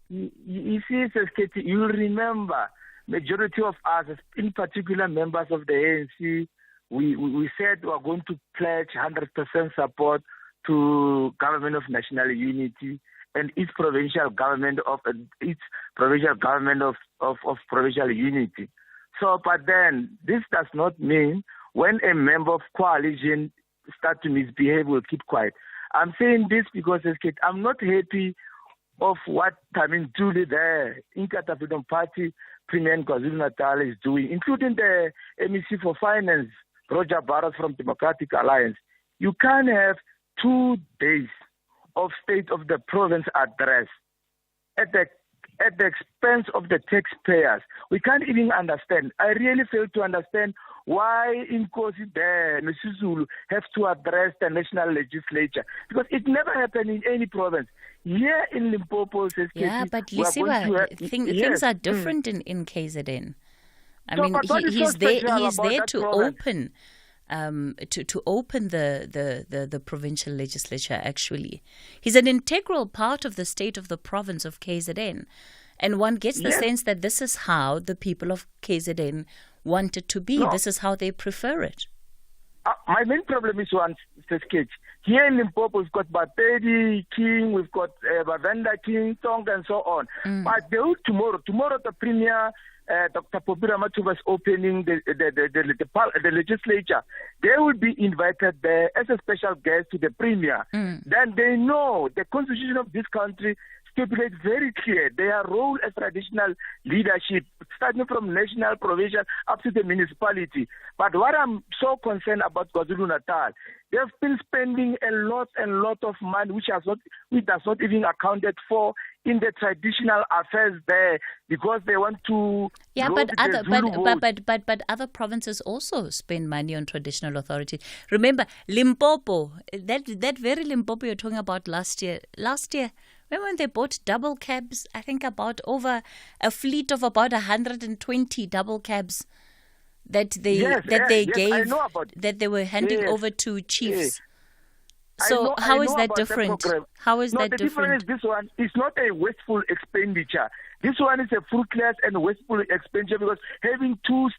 You see, Cathy, you'll remember majority of us, in particular members of the ANC, we said we are going to pledge 100% support to government of national unity and its provincial government of provincial unity. So, but then this does not mean when a member of coalition start to misbehave, we'll keep quiet. I'm saying this because I'm not happy of what Julie there, Inkatha Freedom Party Premier in KwaZulu-Natal is doing, including the MEC for Finance, Roger Barrett from Democratic Alliance. You can't have 2 days of State of the Province address at the expense of the taxpayers. We can't even understand. I really fail to understand why Nkosi there, Mr. have to address the national legislature, because it never happened in any province. Here in Limpopo, says yeah, but Lisiba, things are different in KZN. I mean, he's there to open. To open the provincial legislature, actually. He's an integral part of the state of the province of KZN. And one gets the sense that this is how the people of KZN want it to be. No. This is how they prefer it. My main problem is one, sketch. Here in Limpopo, we've got Batedi King, we've got Bavenda King, Tong, and so on. But tomorrow the Premier, Dr. Popira Matuba is opening the legislature. They will be invited there as a special guest to the Premier. Then they know the constitution of this country stipulates very clear their role as traditional leadership, starting from national, provincial, up to the municipality. But what I'm so concerned about KwaZulu-Natal, they've been spending a lot of money, which does not even accounted for in the traditional affairs there, because they want to. Yeah, but other provinces also spend money on traditional authorities. Remember, Limpopo, that very Limpopo you're talking about last year. Remember when they bought double cabs? I think about over a fleet of about 120 double cabs that they gave, that they were handing over to chiefs. So how is that different? How is that different? The difference is this one is not a wasteful expenditure. This one is a fruitless and wasteful expenditure, because having 2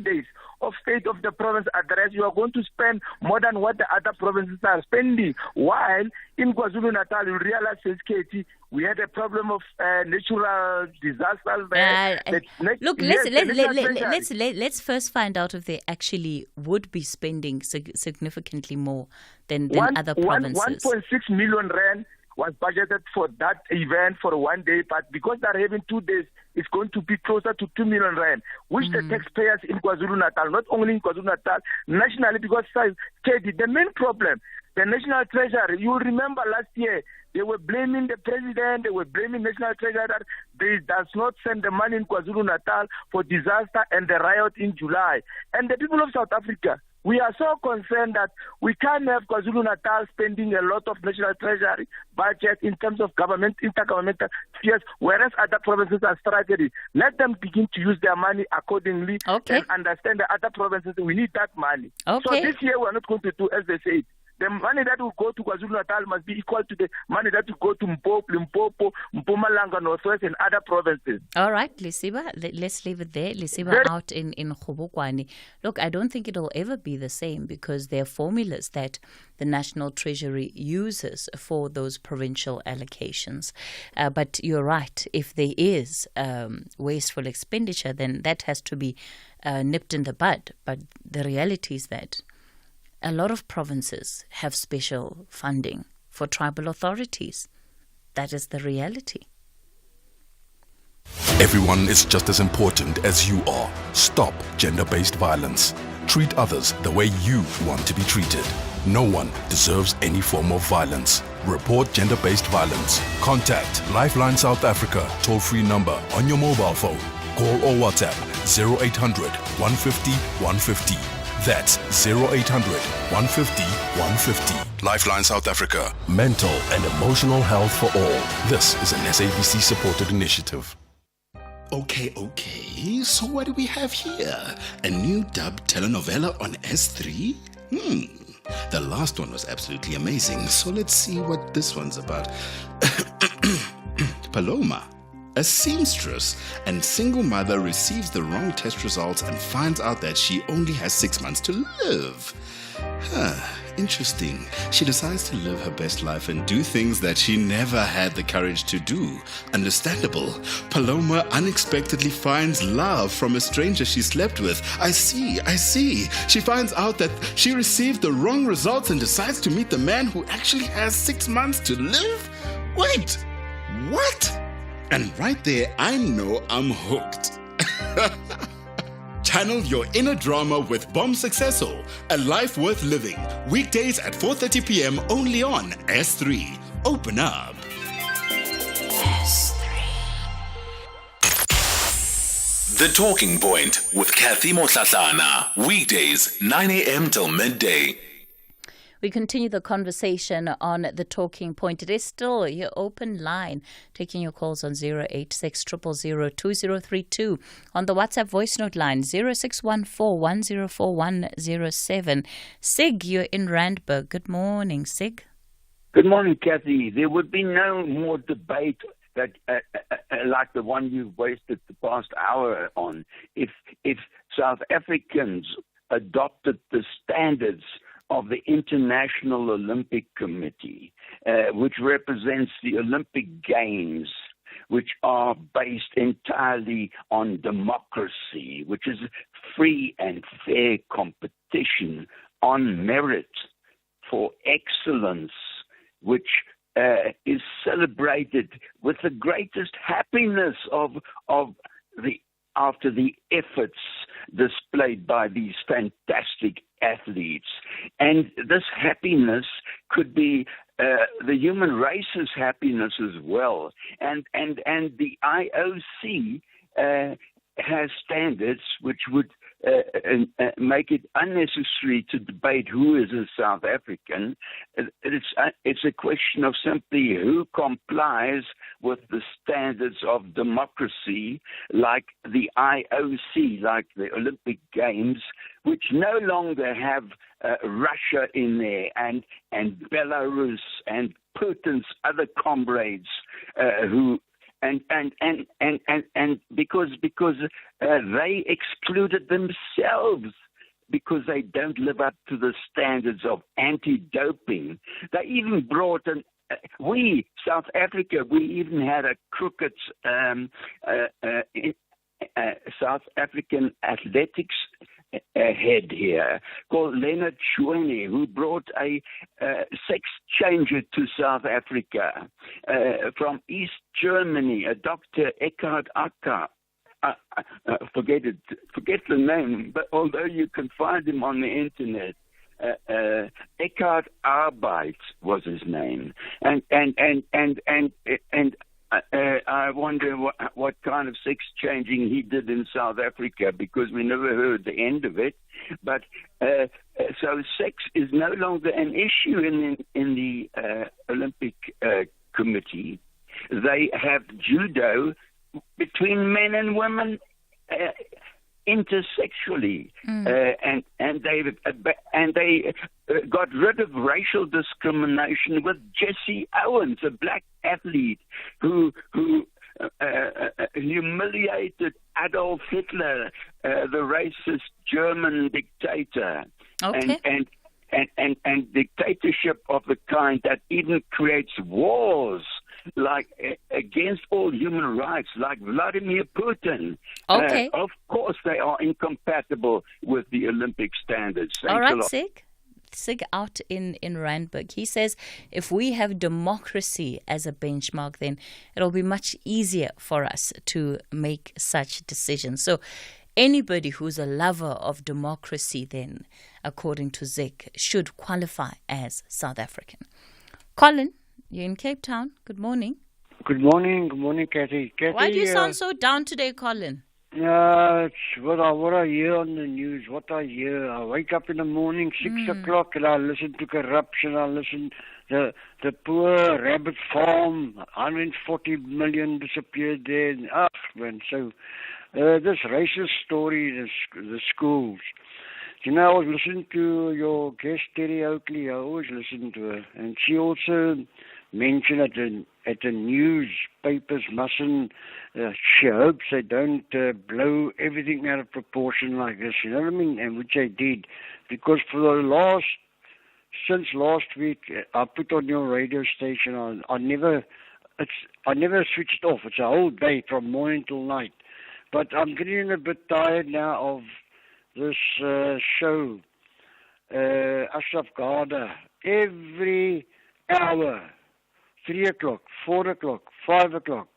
days of State of the Province address, you are going to spend more than what the other provinces are spending. While in KwaZulu-Natal, you realize, Katie, we had a problem of natural disasters there. Look, let's first find out if they actually would be spending significantly more than other provinces. 1.6 million rand was budgeted for that event for 1 day, but because they're having 2 days, it's going to be closer to 2 million rand, which the taxpayers in KwaZulu-Natal, not only in KwaZulu-Natal, nationally, because the main problem, the National Treasury, you remember last year, they were blaming the president, they were blaming National Treasury that they does not send the money in KwaZulu-Natal for disaster and the riot in July. And the people of South Africa, we are so concerned that we can't have KwaZulu-Natal spending a lot of National Treasury budget in terms of intergovernmental spheres, whereas other provinces are struggling. Let them begin to use their money accordingly and understand the other provinces. We need that money. So this year we're not going to do as they say. The money that will go to KwaZulu-Natal must be equal to the money that will go to Limpopo, Mpumalanga, Northwest, and other provinces. All right, Lisiba, let's leave it there. Lisiba out in Kgobokwani. Look, I don't think it'll ever be the same, because there are formulas that the National Treasury uses for those provincial allocations. But you're right, if there is wasteful expenditure, then that has to be nipped in the bud. But the reality is that a lot of provinces have special funding for tribal authorities. That is the reality. Everyone is just as important as you are. Stop gender-based violence. Treat others the way you want to be treated. No one deserves any form of violence. Report gender-based violence. Contact Lifeline South Africa toll-free number on your mobile phone. Call or WhatsApp 0800 150 150. That's 0800 150 150. Lifeline South Africa. Mental and emotional health for all. This is an SABC supported initiative. Okay. So what do we have here? A new dub telenovela on S3? The last one was absolutely amazing. So let's see what this one's about. Paloma, a seamstress and single mother, receives the wrong test results and finds out that she only has 6 months to live. Interesting. She decides to live her best life and do things that she never had the courage to do. Understandable. Paloma unexpectedly finds love from a stranger she slept with. I see. She finds out that she received the wrong results and decides to meet the man who actually has 6 months to live? Wait, what? And right there, I know I'm hooked. Channel your inner drama with Bomb Successful, A Life Worth Living. Weekdays at 4:30 p.m. only on S3. Open up. The Talking Point with Cathy Mohlahlana. Weekdays, 9 a.m. till midday. We continue the conversation on The Talking Point. It is still your open line, taking your calls on 086 000 2032. On the WhatsApp voice note line, 0614 104 107. Sig, you're in Randburg. Good morning, Sig. Good morning, Cathy. There would be no more debate that like the one you've wasted the past hour on if South Africans adopted the standards of the International Olympic Committee, which represents the Olympic Games, which are based entirely on democracy, which is free and fair competition on merit for excellence, which is celebrated with the greatest happiness after the efforts displayed by these fantastic athletes. And this happiness could be the human race's happiness as well. And the IOC has standards which would make it unnecessary to debate who is a South African. It's a question of simply who complies with the standards of democracy, like the IOC, like the Olympic Games, which no longer have Russia in there and Belarus and Putin's other comrades who. And because they excluded themselves because they don't live up to the standards of anti-doping. They even brought we, South Africa, we even had a crooked South African athletics head here called Leonard Schwene, who brought a sex changer to South Africa from East Germany, a Dr. Eckhard Acker. Forget the name, but although you can find him on the internet, Eckhard Arbeit was his name, and I wonder what kind of sex changing he did in South Africa, because we never heard the end of it. But so sex is no longer an issue in the Olympic Committee. They have judo between men and women intersexually, and they got rid of racial discrimination with Jesse Owens, a black athlete who humiliated Adolf Hitler, the racist German dictator, Okay. and dictatorship of the kind that even creates wars, like against all human rights, like Vladimir Putin. Okay. Of course, they are incompatible with the Olympic standards. Thanks All a right, lot. Sig out in Randburg. He says if we have democracy as a benchmark, then it'll be much easier for us to make such decisions. So anybody who's a lover of democracy, then, according to Zig, should qualify as South African. Colin, you're in Cape Town. Good morning. Good morning, Cathy. Why do you sound so down today, Colin? It's what I hear on the news, what I hear. I wake up in the morning, 6 o'clock, and I listen to corruption. I listen to the poor rabbit farm, 140 million disappeared there. So this racist story, the schools. You know, I was listening to your guest, Terry Oakley. I always listen to her. And she also mentioned that at the newspapers mustn't, she hopes they don't blow everything out of proportion like this, you know what I mean? And which they did. Because since last week, I put on your radio station, I never switched off. It's a whole day from morning till night. But I'm getting a bit tired now of this show, Ashraf Garda, every hour, 3 o'clock, 4 o'clock, 5 o'clock,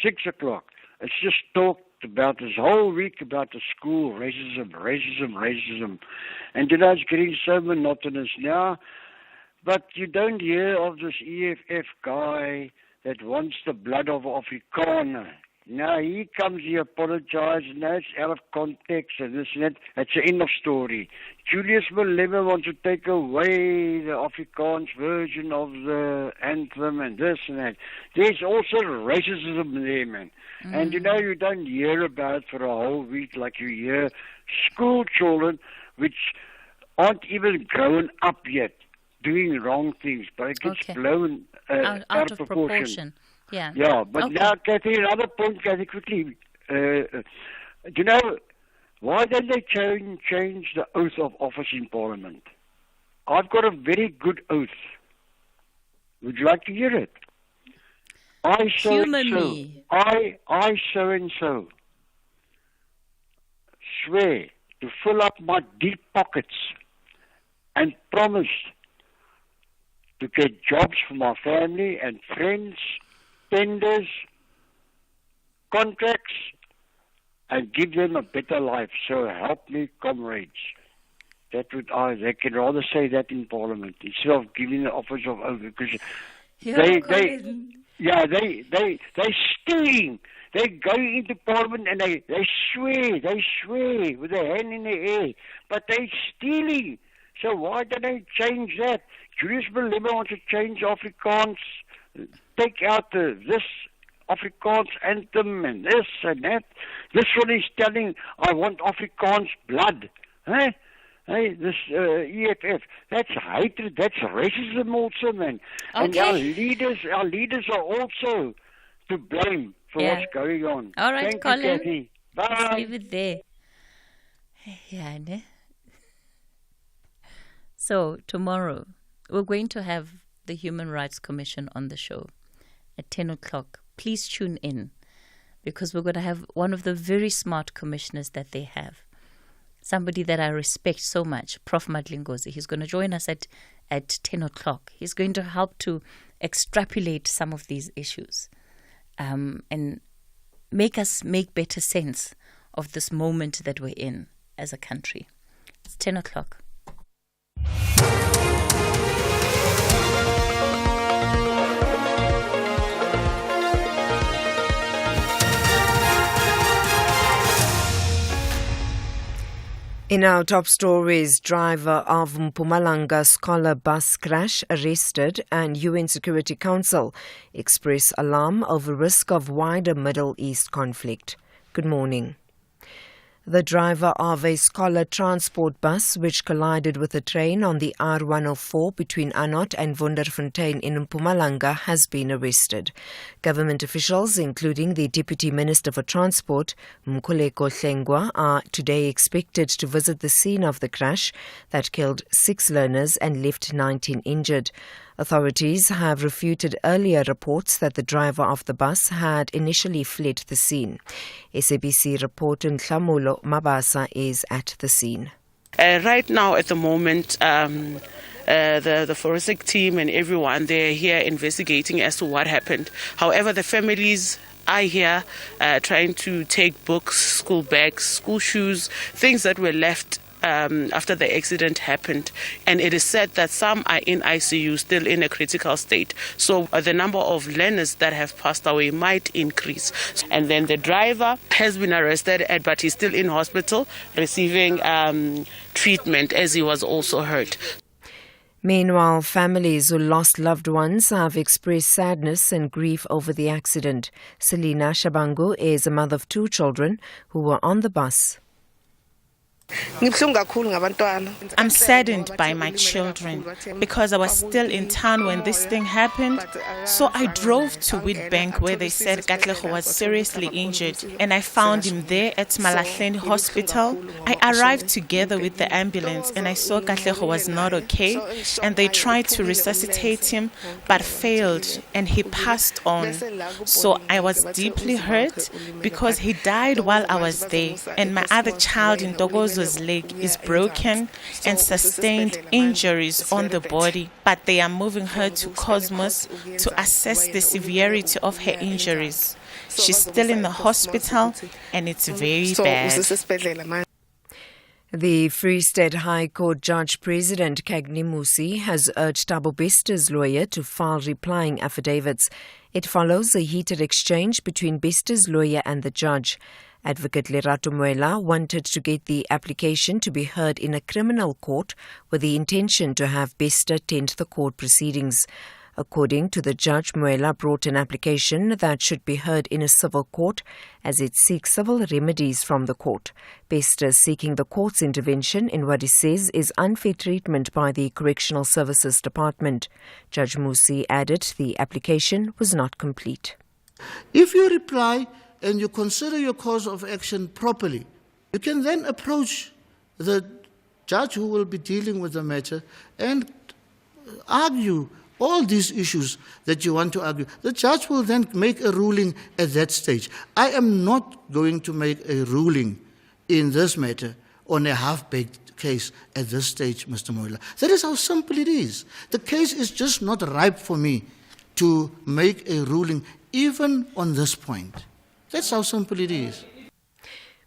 6 o'clock. It's just talked about this whole week about the school, racism. And it's getting so monotonous now. But you don't hear of this EFF guy that wants the blood of Afrikaner. Now he comes, he apologizes, now it's out of context and this and that. That's the end of story. Julius Malema wants to take away the Afrikaans version of the anthem and this and that. There's also racism there, man. And you don't hear about it for a whole week like you hear school children which aren't even grown up yet doing wrong things, but it gets blown out of proportion. Yeah. Yeah, but now, Cathy, another point, Cathy, quickly. Why don't they change the oath of office in Parliament? I've got a very good oath. Would you like to hear it? I so and so swear to fill up my deep pockets and promise to get jobs for my family and friends, tenders, contracts, and give them a better life. So help me, comrades. They can rather say that in Parliament instead of giving the office of oath, because they stealing. They go into Parliament and they swear with their hand in the air, but they stealing. So why don't they change that? Julius Malema wants to change Afrikaans, take out this Afrikaans anthem and this and that. This one is telling, I want Afrikaans blood. Hey, this EFF, that's hatred, that's racism also, man. Okay. And our leaders are also to blame for what's going on. All right, Thank Colin. You, Cathy. Bye. Let's leave it there. Yeah, ne? So tomorrow, we're going to have the Human Rights Commission on the show at 10 o'clock. Please tune in, because we're going to have one of the very smart commissioners that they have. Somebody that I respect so much, Prof. Madlingozi. He's going to join us at 10 o'clock. He's going to help to extrapolate some of these issues and make us make better sense of this moment that we're in as a country. It's 10 o'clock. In our top stories, driver of Mpumalanga scholar bus crash arrested, and UN Security Council express alarm over risk of wider Middle East conflict. Good morning. The driver of a scholar transport bus which collided with a train on the R104 between Anot and Wonderfontein in Mpumalanga has been arrested. Government officials, including the Deputy Minister for Transport, Mkhuleko Hlengwa, are today expected to visit the scene of the crash that killed 6 learners and left 19 injured. Authorities have refuted earlier reports that the driver of the bus had initially fled the scene. SABC reporter Tlamulo Mabasa is at the scene. Right now, at the moment, the forensic team and everyone, they're here investigating as to what happened. However, the families are here trying to take books, school bags, school shoes, things that were left after the accident happened. And it is said that some are in ICU, still in a critical state. So the number of learners that have passed away might increase. And then the driver has been arrested, but he's still in hospital receiving treatment, as he was also hurt. Meanwhile, families who lost loved ones have expressed sadness and grief over the accident. Selina Shabangu is a mother of 2 children who were on the bus. I'm saddened by my children because I was still in town when this thing happened. So I drove to Witbank where they said Katlego was seriously injured, and I found him there at Mohlahlana Hospital. I arrived together with the ambulance and I saw Katlego was not okay, and they tried to resuscitate him but failed and he passed on. So I was deeply hurt because he died while I was there, and my other child in Togozo's leg is broken and sustained injuries on the body, but they are moving her to Cosmos to assess the severity of her injuries. She's still in the hospital and it's very bad. The Free State High Court Judge President Cathy Mohlahlana has urged Thabo Bester's lawyer to file replying affidavits. It follows a heated exchange between Bester's lawyer and the judge. Advocate Lerato Moela wanted to get the application to be heard in a criminal court with the intention to have Bester attend the court proceedings. According to the judge, Moela brought an application that should be heard in a civil court as it seeks civil remedies from the court. Bester is seeking the court's intervention in what he says is unfair treatment by the Correctional Services Department. Judge Musi added the application was not complete. If you reply and you consider your cause of action properly, you can then approach the judge who will be dealing with the matter and argue all these issues that you want to argue. The judge will then make a ruling at that stage. I am not going to make a ruling in this matter on a half-baked case at this stage, Mr. Mohlahlana. That is how simple it is. The case is just not ripe for me to make a ruling even on this point. That's how simple it is.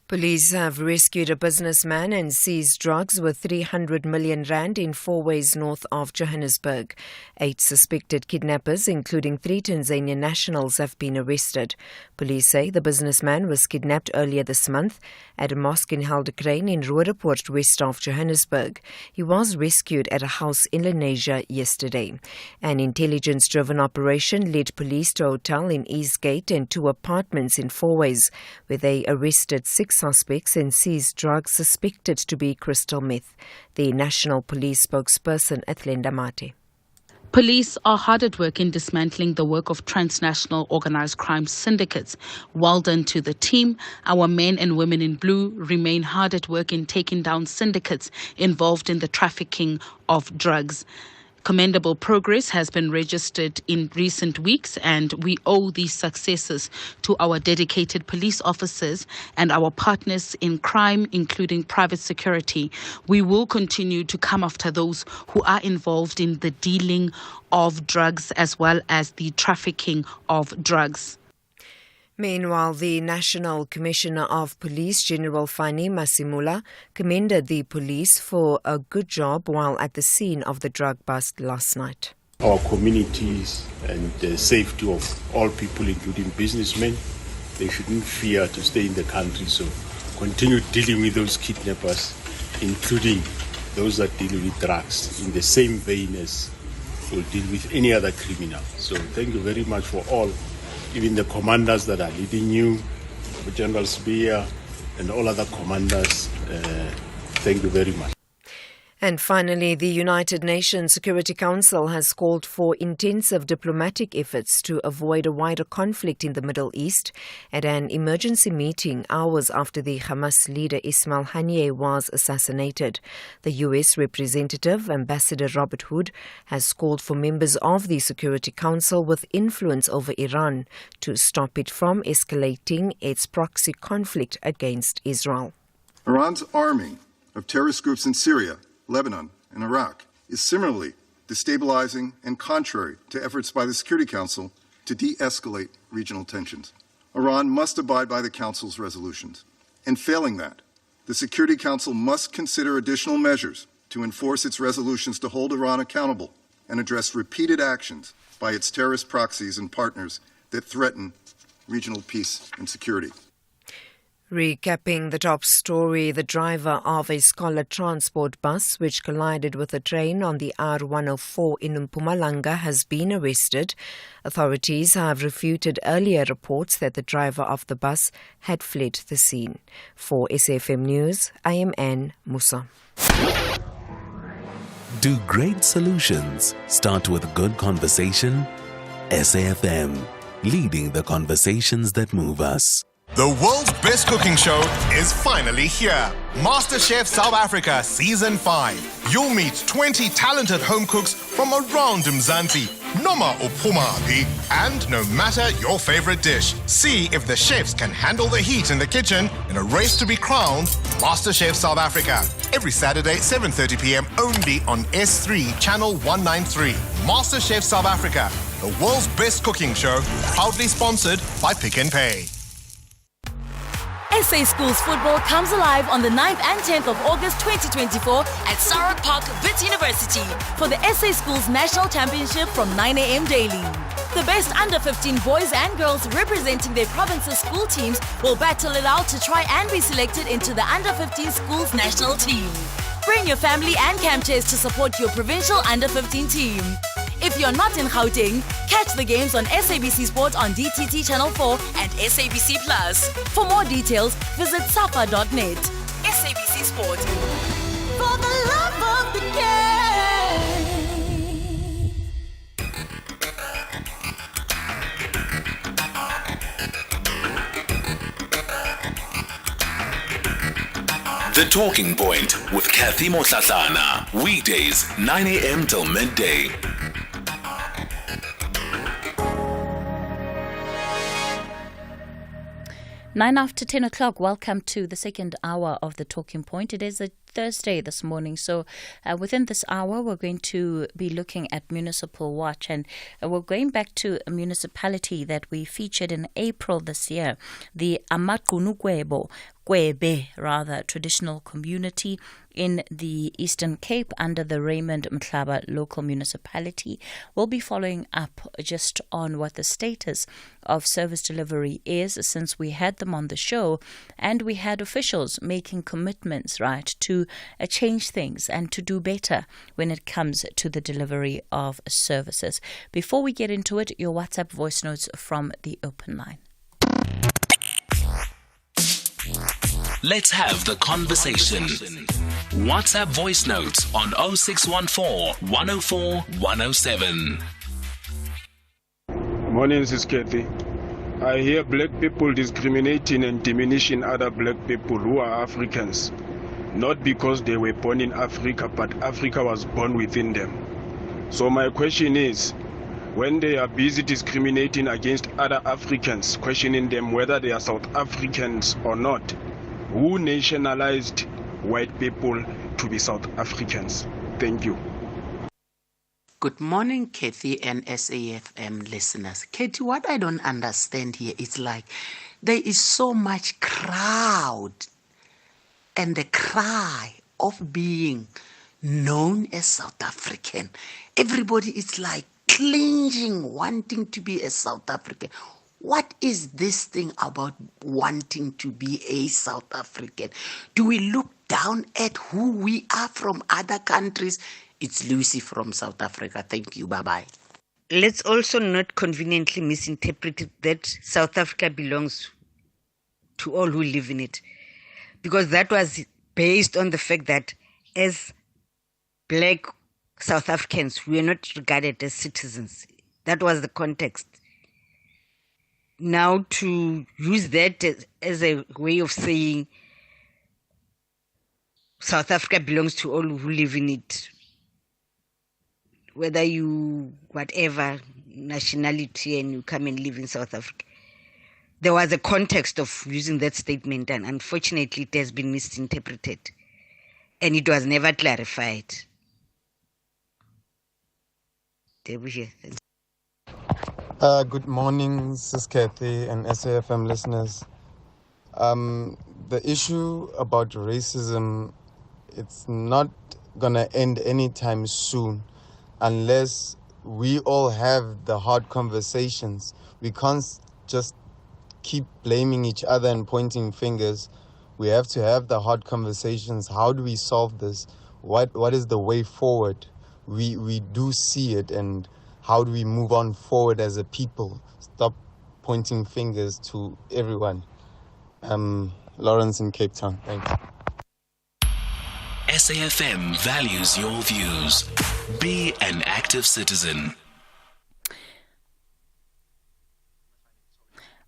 Police have rescued a businessman and seized drugs worth 300 million rand in Fourways north of Johannesburg. 8 suspected kidnappers, including 3 Tanzanian nationals, have been arrested. Police say the businessman was kidnapped earlier this month at a mosque in Helderkruin in Roodepoort, west of Johannesburg. He was rescued at a house in Lenasia yesterday. An intelligence-driven operation led police to a hotel in Eastgate and 2 apartments in Fourways, where they arrested 6 suspects and seized drugs suspected to be crystal meth. The National Police spokesperson Athlenda Mate. Police are hard at work in dismantling the work of transnational organized crime syndicates. Well done to the team. Our men and women in blue remain hard at work in taking down syndicates involved in the trafficking of drugs. Commendable progress has been registered in recent weeks, and we owe these successes to our dedicated police officers and our partners in crime, including private security. We will continue to come after those who are involved in the dealing of drugs as well as the trafficking of drugs. Meanwhile, the National Commissioner of Police, General Fani Masimula, commended the police for a good job while at the scene of the drug bust last night. Our communities and the safety of all people, including businessmen, they shouldn't fear to stay in the country. So continue dealing with those kidnappers, including those that deal with drugs, in the same vein as we'll deal with any other criminal. So thank you very much for all. Even the commanders that are leading you, General Spear and all other commanders, thank you very much. And finally, the United Nations Security Council has called for intensive diplomatic efforts to avoid a wider conflict in the Middle East at an emergency meeting hours after the Hamas leader Ismail Haniyeh was assassinated. The U.S. representative, Ambassador Robert Hood, has called for members of the Security Council with influence over Iran to stop it from escalating its proxy conflict against Israel. Iran's arming of terrorist groups in Syria, Lebanon, and Iraq is similarly destabilizing and contrary to efforts by the Security Council to de-escalate regional tensions. Iran must abide by the Council's resolutions. And failing that, the Security Council must consider additional measures to enforce its resolutions to hold Iran accountable and address repeated actions by its terrorist proxies and partners that threaten regional peace and security. Recapping the top story, the driver of a scholar transport bus which collided with a train on the R104 in Mpumalanga has been arrested. Authorities have refuted earlier reports that the driver of the bus had fled the scene. For SAFM News, I am Anne Musa. Do great solutions start with good conversation? SAFM, leading the conversations that move us. The world's best cooking show is finally here. MasterChef South Africa Season 5. You'll meet 20 talented home cooks from around Mzansi, noma uphumaphi, and no matter your favorite dish, see if the chefs can handle the heat in the kitchen in a race to be crowned MasterChef South Africa. Every Saturday, 7:30 p.m. only on S3 Channel 193. MasterChef South Africa, the world's best cooking show, proudly sponsored by Pick n Pay. SA Schools football comes alive on the 9th and 10th of August 2024 at Sarawak Park, Wits University for the SA Schools National Championship from 9 a.m. daily. The best under-15 boys and girls representing their province's school teams will battle it out to try and be selected into the under-15 schools national team. Bring your family and camp chairs to support your provincial under-15 team. If you're not in Gauteng, catch the games on SABC Sport on DTT Channel 4 and SABC Plus. For more details, visit safa.net. SABC Sport. For the love of the The Talking Point with Cathy Mohlahlana. Weekdays, 9 a.m. till midday. Nine after 10 o'clock, welcome to the second hour of The Talking Point. It is a Thursday this morning, so within this hour we're going to be looking at Municipal Watch, and we're going back to a municipality that we featured in April this year, the Amaqunukwebo, Kwebe rather, traditional community in the Eastern Cape under the Raymond Mhlaba local municipality. We'll be following up just on what the status of service delivery is since we had them on the show, and we had officials making commitments, right, to change things and to do better when it comes to the delivery of services. Before we get into it, your WhatsApp voice notes from the open line. Let's have the conversation. WhatsApp voice notes on 0614 104 107. Morning, this is Cathy. I hear black people discriminating and diminishing other black people who are Africans. Not because they were born in Africa, but Africa was born within them. So my question is, when they are busy discriminating against other Africans, questioning them whether they are South Africans or not, who nationalized white people to be South Africans? Thank you. Good morning, Cathy and SAFM listeners. Cathy, what I don't understand here is like there is so much crowd and the cry of being known as South African. Everybody is like clinging, wanting to be a South African. What is this thing about wanting to be a South African? Do we look down at who we are from other countries? It's Lucy from South Africa. Thank you. Bye-bye. Let's also not conveniently misinterpret that South Africa belongs to all who live in it, because that was based on the fact that as black South Africans, we are not regarded as citizens. That was the context. Now to use that as a way of saying South Africa belongs to all who live in it, whether you, whatever nationality, and you come and live in South Africa. There was a context of using that statement, and unfortunately it has been misinterpreted and it was never clarified. Good morning, Sis Cathy and SAFM listeners. The issue about racism, it's not going to end anytime soon unless we all have the hard conversations. We can't just keep blaming each other and pointing fingers. We have to have the hard conversations. How do we solve this? What is the way forward? We do see it, and how do we move on forward as a people? Stop pointing fingers to everyone. Lawrence in Cape Town. Thanks. SAFM values your views. Be an active citizen.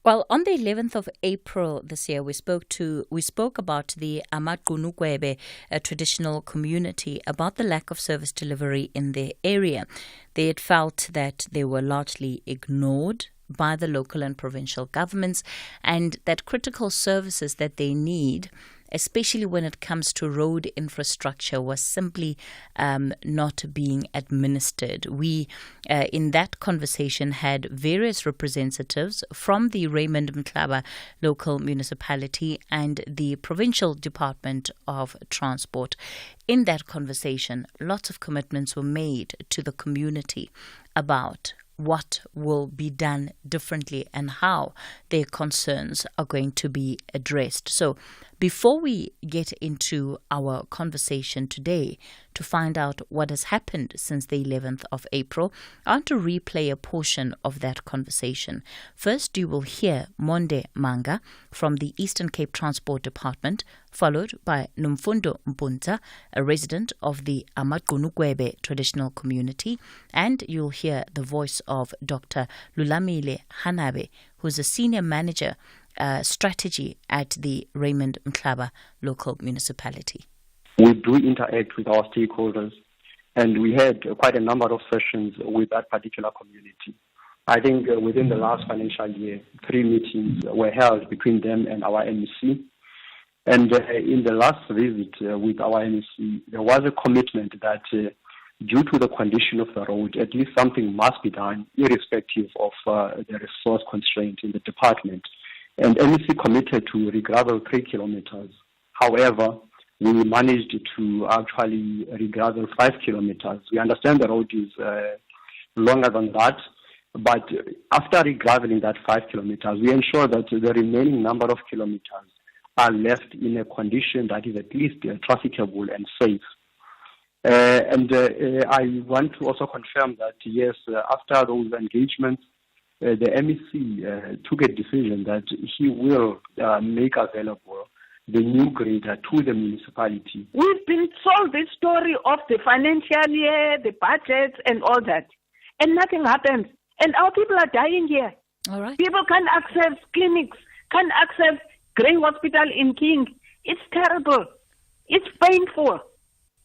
Well, on the 11th of April this year, we spoke about the Amaqunu-Kwebe, a traditional community, about the lack of service delivery in their area. They had felt that they were largely ignored by the local and provincial governments, and that critical services that they need, especially when it comes to road infrastructure, was simply not being administered. We, in that conversation, had various representatives from the Raymond Mhlaba local municipality and the Provincial Department of Transport. In that conversation, lots of commitments were made to the community about what will be done differently and how their concerns are going to be addressed. So before we get into our conversation today to find out what has happened since the 11th of April, I want to replay a portion of that conversation. First, you will hear Monde Manga from the Eastern Cape Transport Department, followed by Nomfundo Mpunza, a resident of the Amaqunu-Kwebe traditional community, and you'll hear the voice of Dr. Lulamile Hanabe, who's a senior manager strategy at the Raymond Mhlaba local municipality. We do interact with our stakeholders, and we had quite a number of sessions with that particular community. I think within the last financial year, 3 meetings were held between them and our MEC. And in the last visit with our MEC, there was a commitment that due to the condition of the road, at least something must be done, irrespective of the resource constraint in the department. And MEC committed to regravel 3 kilometers. However, we managed to actually regravel 5 kilometers. We understand the road is longer than that, but after regraveling that 5 kilometers, we ensure that the remaining number of kilometers are left in a condition that is at least trafficable and safe. I want to also confirm that, yes, after those engagements, the MEC took a decision that he will make available the new grader to the municipality. We've been told this story of the financial year, the budgets, and all that, and nothing happens. And our people are dying here. All right. People can't access clinics, can't access Grey Hospital in King. It's terrible. It's painful.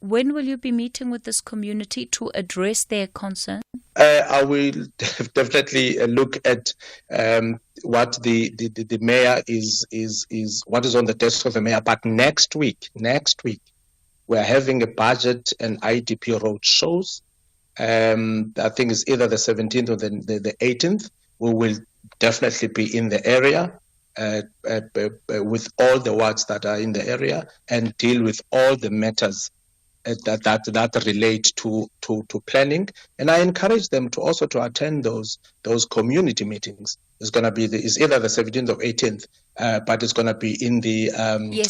When will you be meeting with this community to address their concern? I will definitely look at what the mayor is what is on the desk of the mayor. But next week, we're having a budget and IDP road shows. I think it's either the 17th or the 18th. We will definitely be in the area with all the wards that are in the area and deal with all the matters that relate to planning, and I encourage them to also to attend those community meetings. It's going to be it's either the 17th or 18th, but it's going to be in the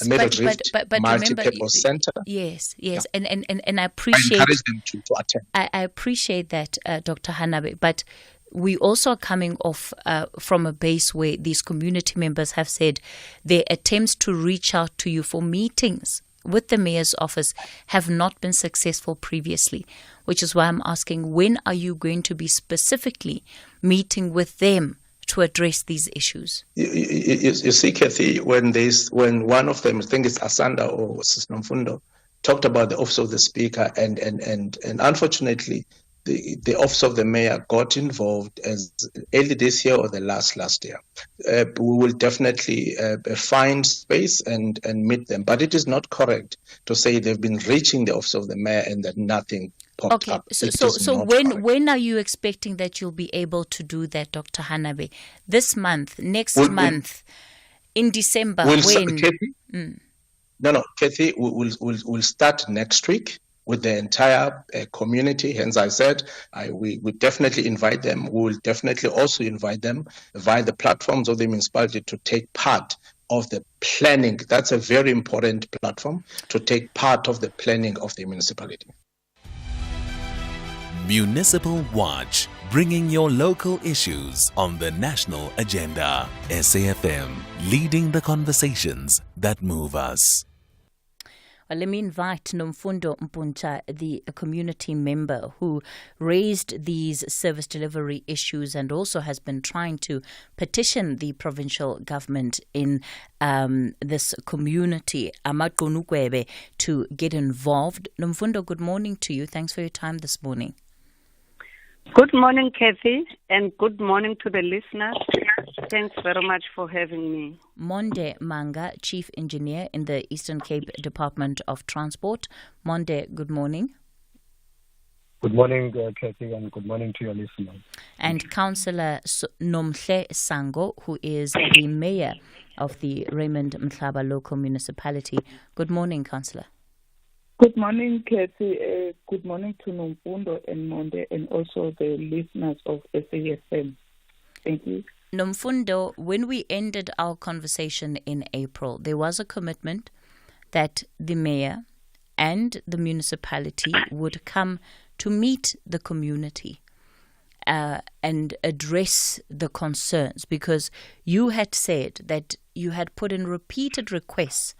Middle Rift Multi-Purpose Center. Yes, yeah. and I appreciate. I encourage them to attend. I appreciate that, Dr. Hanabe, but we also are coming off from a base where these community members have said their attempts to reach out to you for meetings with the mayor's office have not been successful previously, which is why I'm asking, when are you going to be specifically meeting with them to address these issues? You see, Cathy, when one of them, I think it's Asanda or Nomfundo, talked about the office of the speaker, and unfortunately, the office of the mayor got involved as early this year or the last year. We will definitely find space and meet them. But it is not correct to say they've been reaching the office of the mayor and that nothing popped up. So when are you expecting that you'll be able to do that, Dr. Hanabe? This month, next month, in December? Cathy? No, Cathy, we'll start next week. with the entire community. Hence, I said we definitely invite them. We will definitely also invite them via the platforms of the municipality to take part of the planning. That's a very important platform, to take part of the planning of the municipality. Municipal Watch, bringing your local issues on the national agenda. SAFM, leading the conversations that move us. Well, let me invite Nomfundo Mpuncha, the community member who raised these service delivery issues and also has been trying to petition the provincial government in this community, Amakonukwebe, to get involved. Nomfundo, good morning to you. Thanks for your time this morning. Good morning, Cathy, and good morning to the listeners. Thanks very much for having me. Monde Manga, Chief Engineer in the Eastern Cape Department of Transport. Monde, good morning. Good morning, Cathy, and good morning to your listeners. And Councillor Nomhle Sango, who is the Mayor of the Raymond Mhlaba Local Municipality. Good morning, Councillor. Good morning, Cathy. Good morning to Nomfundo and Monde and also the listeners of SAFM. Thank you. Nomfundo, when we ended our conversation in April, there was a commitment that the mayor and the municipality would come to meet the community and address the concerns, because you had said that you had put in repeated requests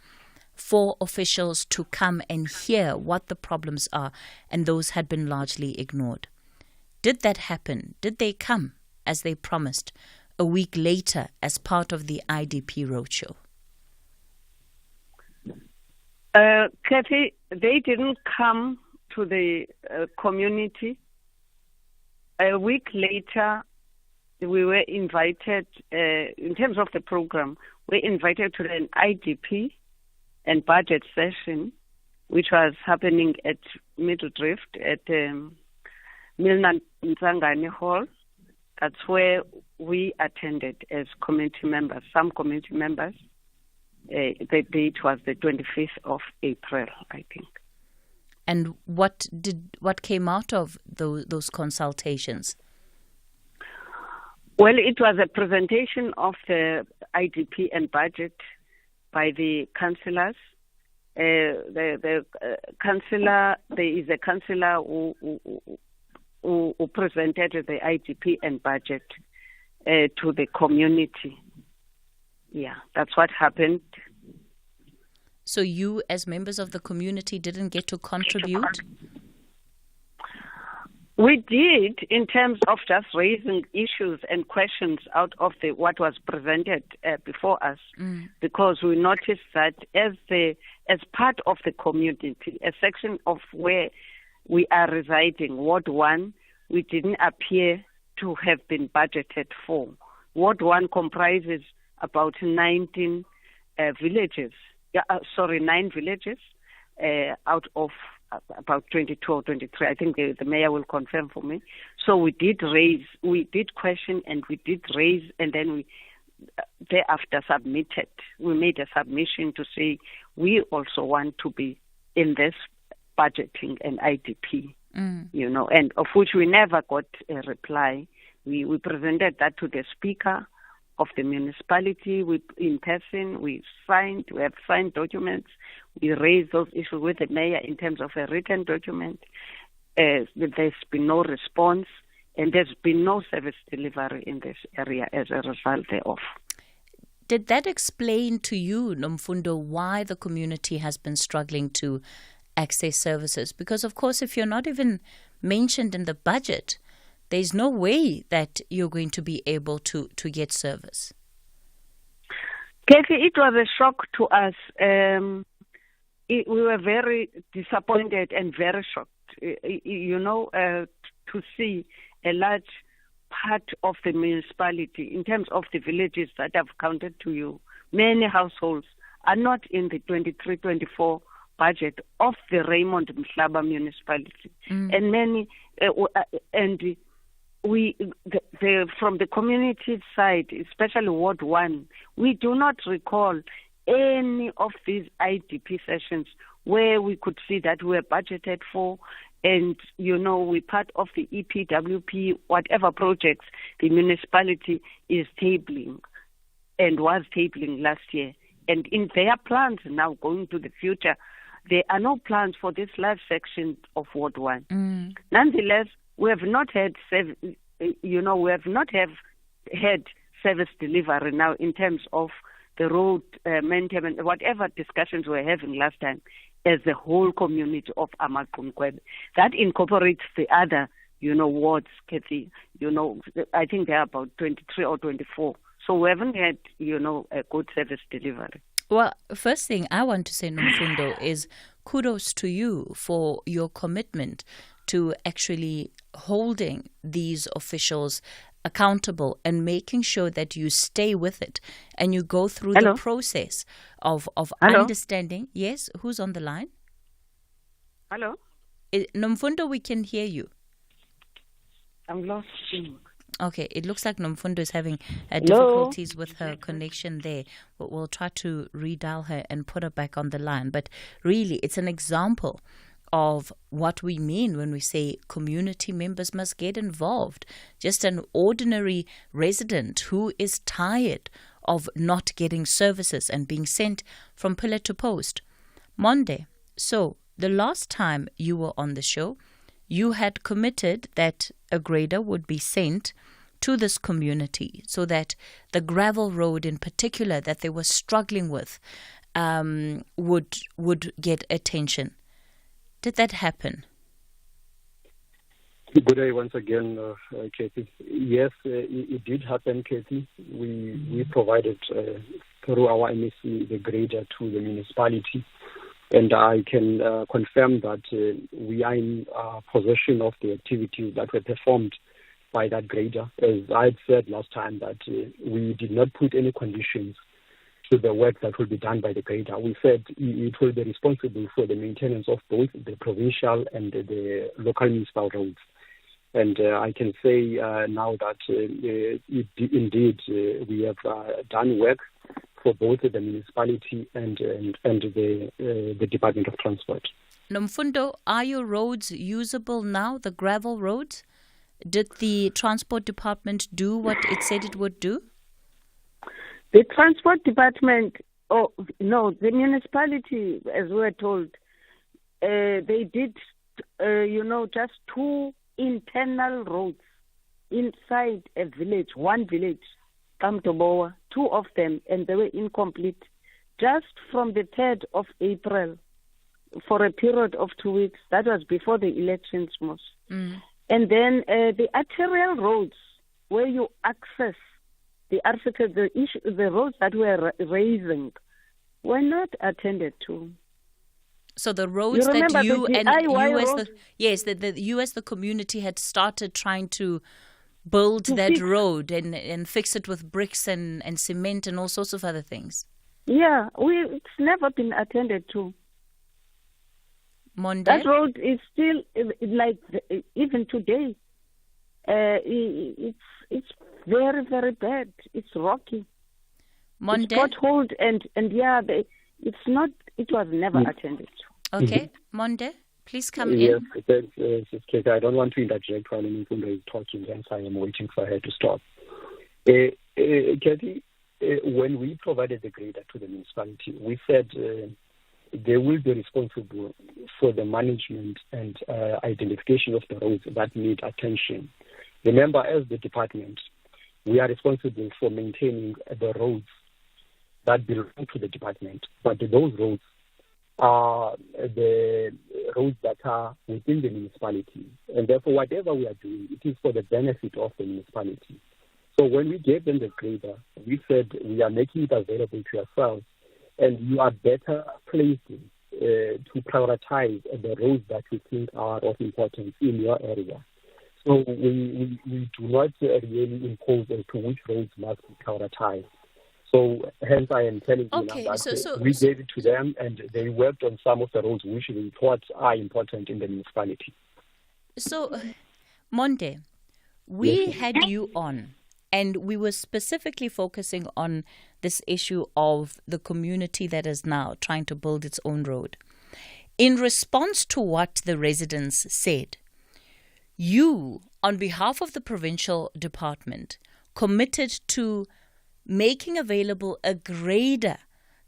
for officials to come and hear what the problems are, and those had been largely ignored. Did that happen? Did they come as they promised a week later as part of the IDP roadshow? Cathy, they didn't come to the community. A week later, we were invited, in terms of the program, we were invited to an IDP and budget session, which was happening at Middle Drift at Milna Nzangani Hall. That's where we attended as community members, some community members. The date was the 25th of April, I think. And what came out of those consultations? Well, it was a presentation of the IDP and budget by the councillors. The councillor, there is a councillor who presented the IDP and budget to the community. Yeah, that's what happened. So you, as members of the community, didn't get to contribute? We did, in terms of just raising issues and questions out of what was presented before us, because we noticed that as part of the community, a section of where we are residing, Ward 1, we didn't appear to have been budgeted for. Ward 1 comprises about 19 villages. 9 villages out of about 22 or 23. I think the mayor will confirm for me. So we did question, and we did raise, and then we thereafter submitted. We made a submission to say we also want to be in this budgeting and IDP, and of which we never got a reply. We presented that to the speaker of the municipality. In person, we have signed documents. We raised those issues with the mayor in terms of a written document. There's been no response, and there's been no service delivery in this area as a result thereof. Did that explain to you, Nomfundo, why the community has been struggling to access services? Because, of course, if you're not even mentioned in the budget, there's no way that you're going to be able to get service. Cathy, it was a shock to us. We were very disappointed and very shocked, to see a large part of the municipality, in terms of the villages that I've counted to you, many households are not in the 23-24 budget of the Raymond Mhlaba municipality. And many, from the community side, especially Ward 1, we do not recall any of these IDP sessions where we could see that we're budgeted for. And, we're part of the EPWP, whatever projects the municipality is tabling and was tabling last year. And in their plans now going to the future, there are no plans for this last section of Ward 1. Nonetheless, we have not had service delivery now in terms of the road maintenance, whatever discussions we were having last time, as the whole community of Amaqunqwebe. That incorporates the other, wards, Cathy. I think there are about 23 or 24. So we haven't had, a good service delivery. Well, first thing I want to say, Nomfundo, is kudos to you for your commitment to actually holding these officials accountable and making sure that you stay with it and you go through the process of understanding. Yes, who's on the line? Hello? Nomfundo, we can hear you. I'm lost. Okay, it looks like Nomfundo is having difficulties with her connection there. But we'll try to redial her and put her back on the line. But really, it's an example of what we mean when we say community members must get involved. Just an ordinary resident who is tired of not getting services and being sent from pillar to post. Monde, so the last time you were on the show, you had committed that a grader would be sent to this community so that the gravel road in particular that they were struggling with would get attention. Did that happen? Good day once again, Cathy. Yes, it did happen, Cathy. We provided through our MEC the grader to the municipality, and I can confirm that we are in possession of the activities that were performed by that grader. As I had said last time, that we did not put any conditions to the work that will be done by the grader. We said it will be responsible for the maintenance of both the provincial and the local municipal roads. And I can say now that indeed we have done work for both the municipality and the Department of Transport. Nomfundo, are your roads usable now, the gravel roads? Did the Transport Department do what it said it would do? The Transport Department, the municipality, as we were told, they did, just 2 internal roads inside a village, one village, Kamtoboa, 2 of them, and they were incomplete, just from the 3rd of April for a period of 2 weeks. That was before the elections, most. And then the arterial roads, where you access the roads that were raising, were not attended to. So the roads that you and you as the community had started trying to build that road and fix it with bricks and cement and all sorts of other things. Yeah, it's never been attended to. Monde? That road is still even today. It's very, very bad. It's rocky. Monde? It's potholed and it's not. It was never attended to. Okay, Monde, please come in. Yes, I don't want to interject while Mfundo is talking, hence I am waiting for her to stop. Cathy, when we provided the grader to the municipality, we said they will be responsible for the management and identification of the roads that need attention. Remember, as the department, we are responsible for maintaining the roads that belong to the department, but those roads are the roads that are within the municipality. And therefore, whatever we are doing, it is for the benefit of the municipality. So when we gave them the grader, we said we are making it available to yourselves, and you are better placed to prioritize the roads that we think are of importance in your area. So we do not really impose as to which roads must be prioritized. So hence I am telling you now that we gave it to them and they worked on some of the roads which we thought are important in the municipality. So, Monde, we had you on and we were specifically focusing on this issue of the community that is now trying to build its own road. in response to what the residents said, you, on behalf of the provincial department, committed to making available a grader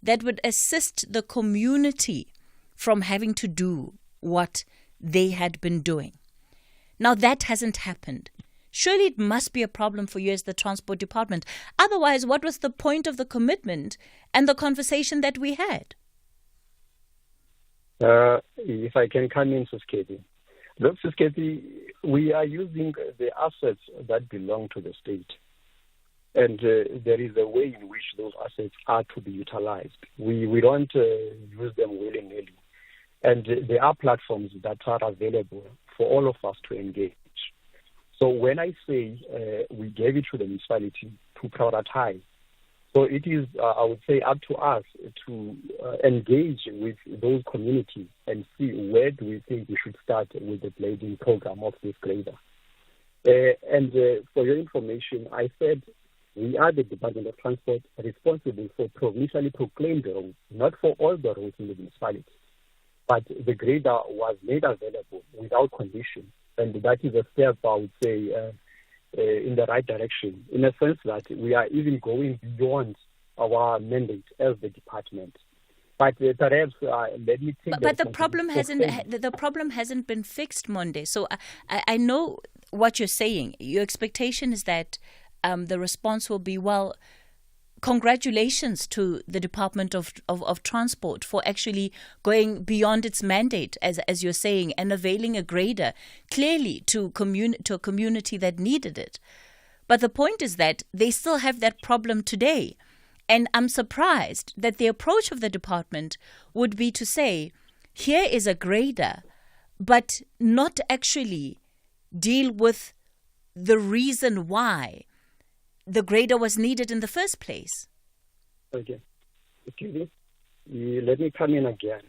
that would assist the community from having to do what they had been doing. Now that hasn't happened. Surely it must be a problem for you as the transport department. Otherwise, what was the point of the commitment and the conversation that we had? If I can come in, Ms. Cathy. Look, Ms. Cathy, we are using the assets that belong to the state. And there is a way in which those assets are to be utilized. We don't use them willy-nilly. And there are platforms that are available for all of us to engage. So when I say we gave it to the municipality to prioritize, so it is, I would say, up to us to engage with those communities and see where do we think we should start with the blading program of this grader. And for your information, I said we are the Department of Transport responsible for provincially proclaimed roads, not for all the roads in the municipality. But the grader was made available without condition, and that is a step, I would say, in the right direction, in a sense that we are even going beyond our mandate as the department. But perhaps let me think. But the problem hasn't been fixed, Monde. So I know what you're saying. Your expectation is that the response will be, well, congratulations to the Department of Transport for actually going beyond its mandate, as you're saying, and availing a grader clearly to a community that needed it. But the point is that they still have that problem today. And I'm surprised that the approach of the department would be to say, here is a grader, but not actually deal with the reason why the grader was needed in the first place. Okay. Excuse me. Let me come in again.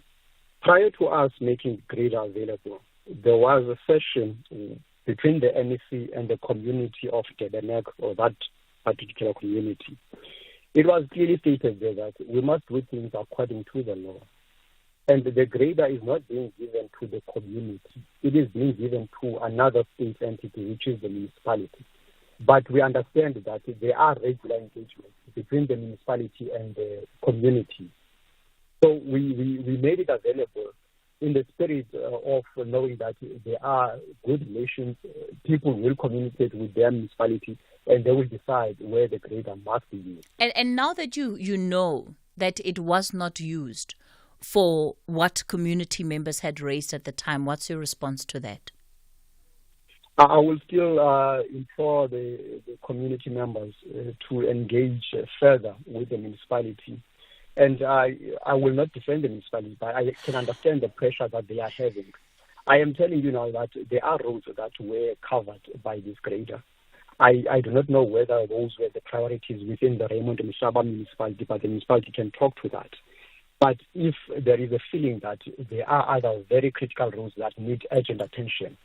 Prior to us making grader available, there was a session between the NEC and the community of Debenek, or that particular community. It was clearly stated there that we must do things according to the law. And the grader is not being given to the community. It is being given to another state entity, which is the municipality. But we understand that there are regular engagements between the municipality and the community. So we made it available in the spirit of knowing that there are good relations. People will communicate with their municipality and they will decide where the grader must be used. And now that you know that it was not used for what community members had raised at the time, what's your response to that? I will still implore the community members to engage further with the municipality. And I will not defend the municipality, but I can understand the pressure that they are having. I am telling you now that there are roads that were covered by this grader. I do not know whether those were the priorities within the Raymond Mhlaba municipality, but the municipality can talk to that. But if there is a feeling that there are other very critical roads that need urgent attention,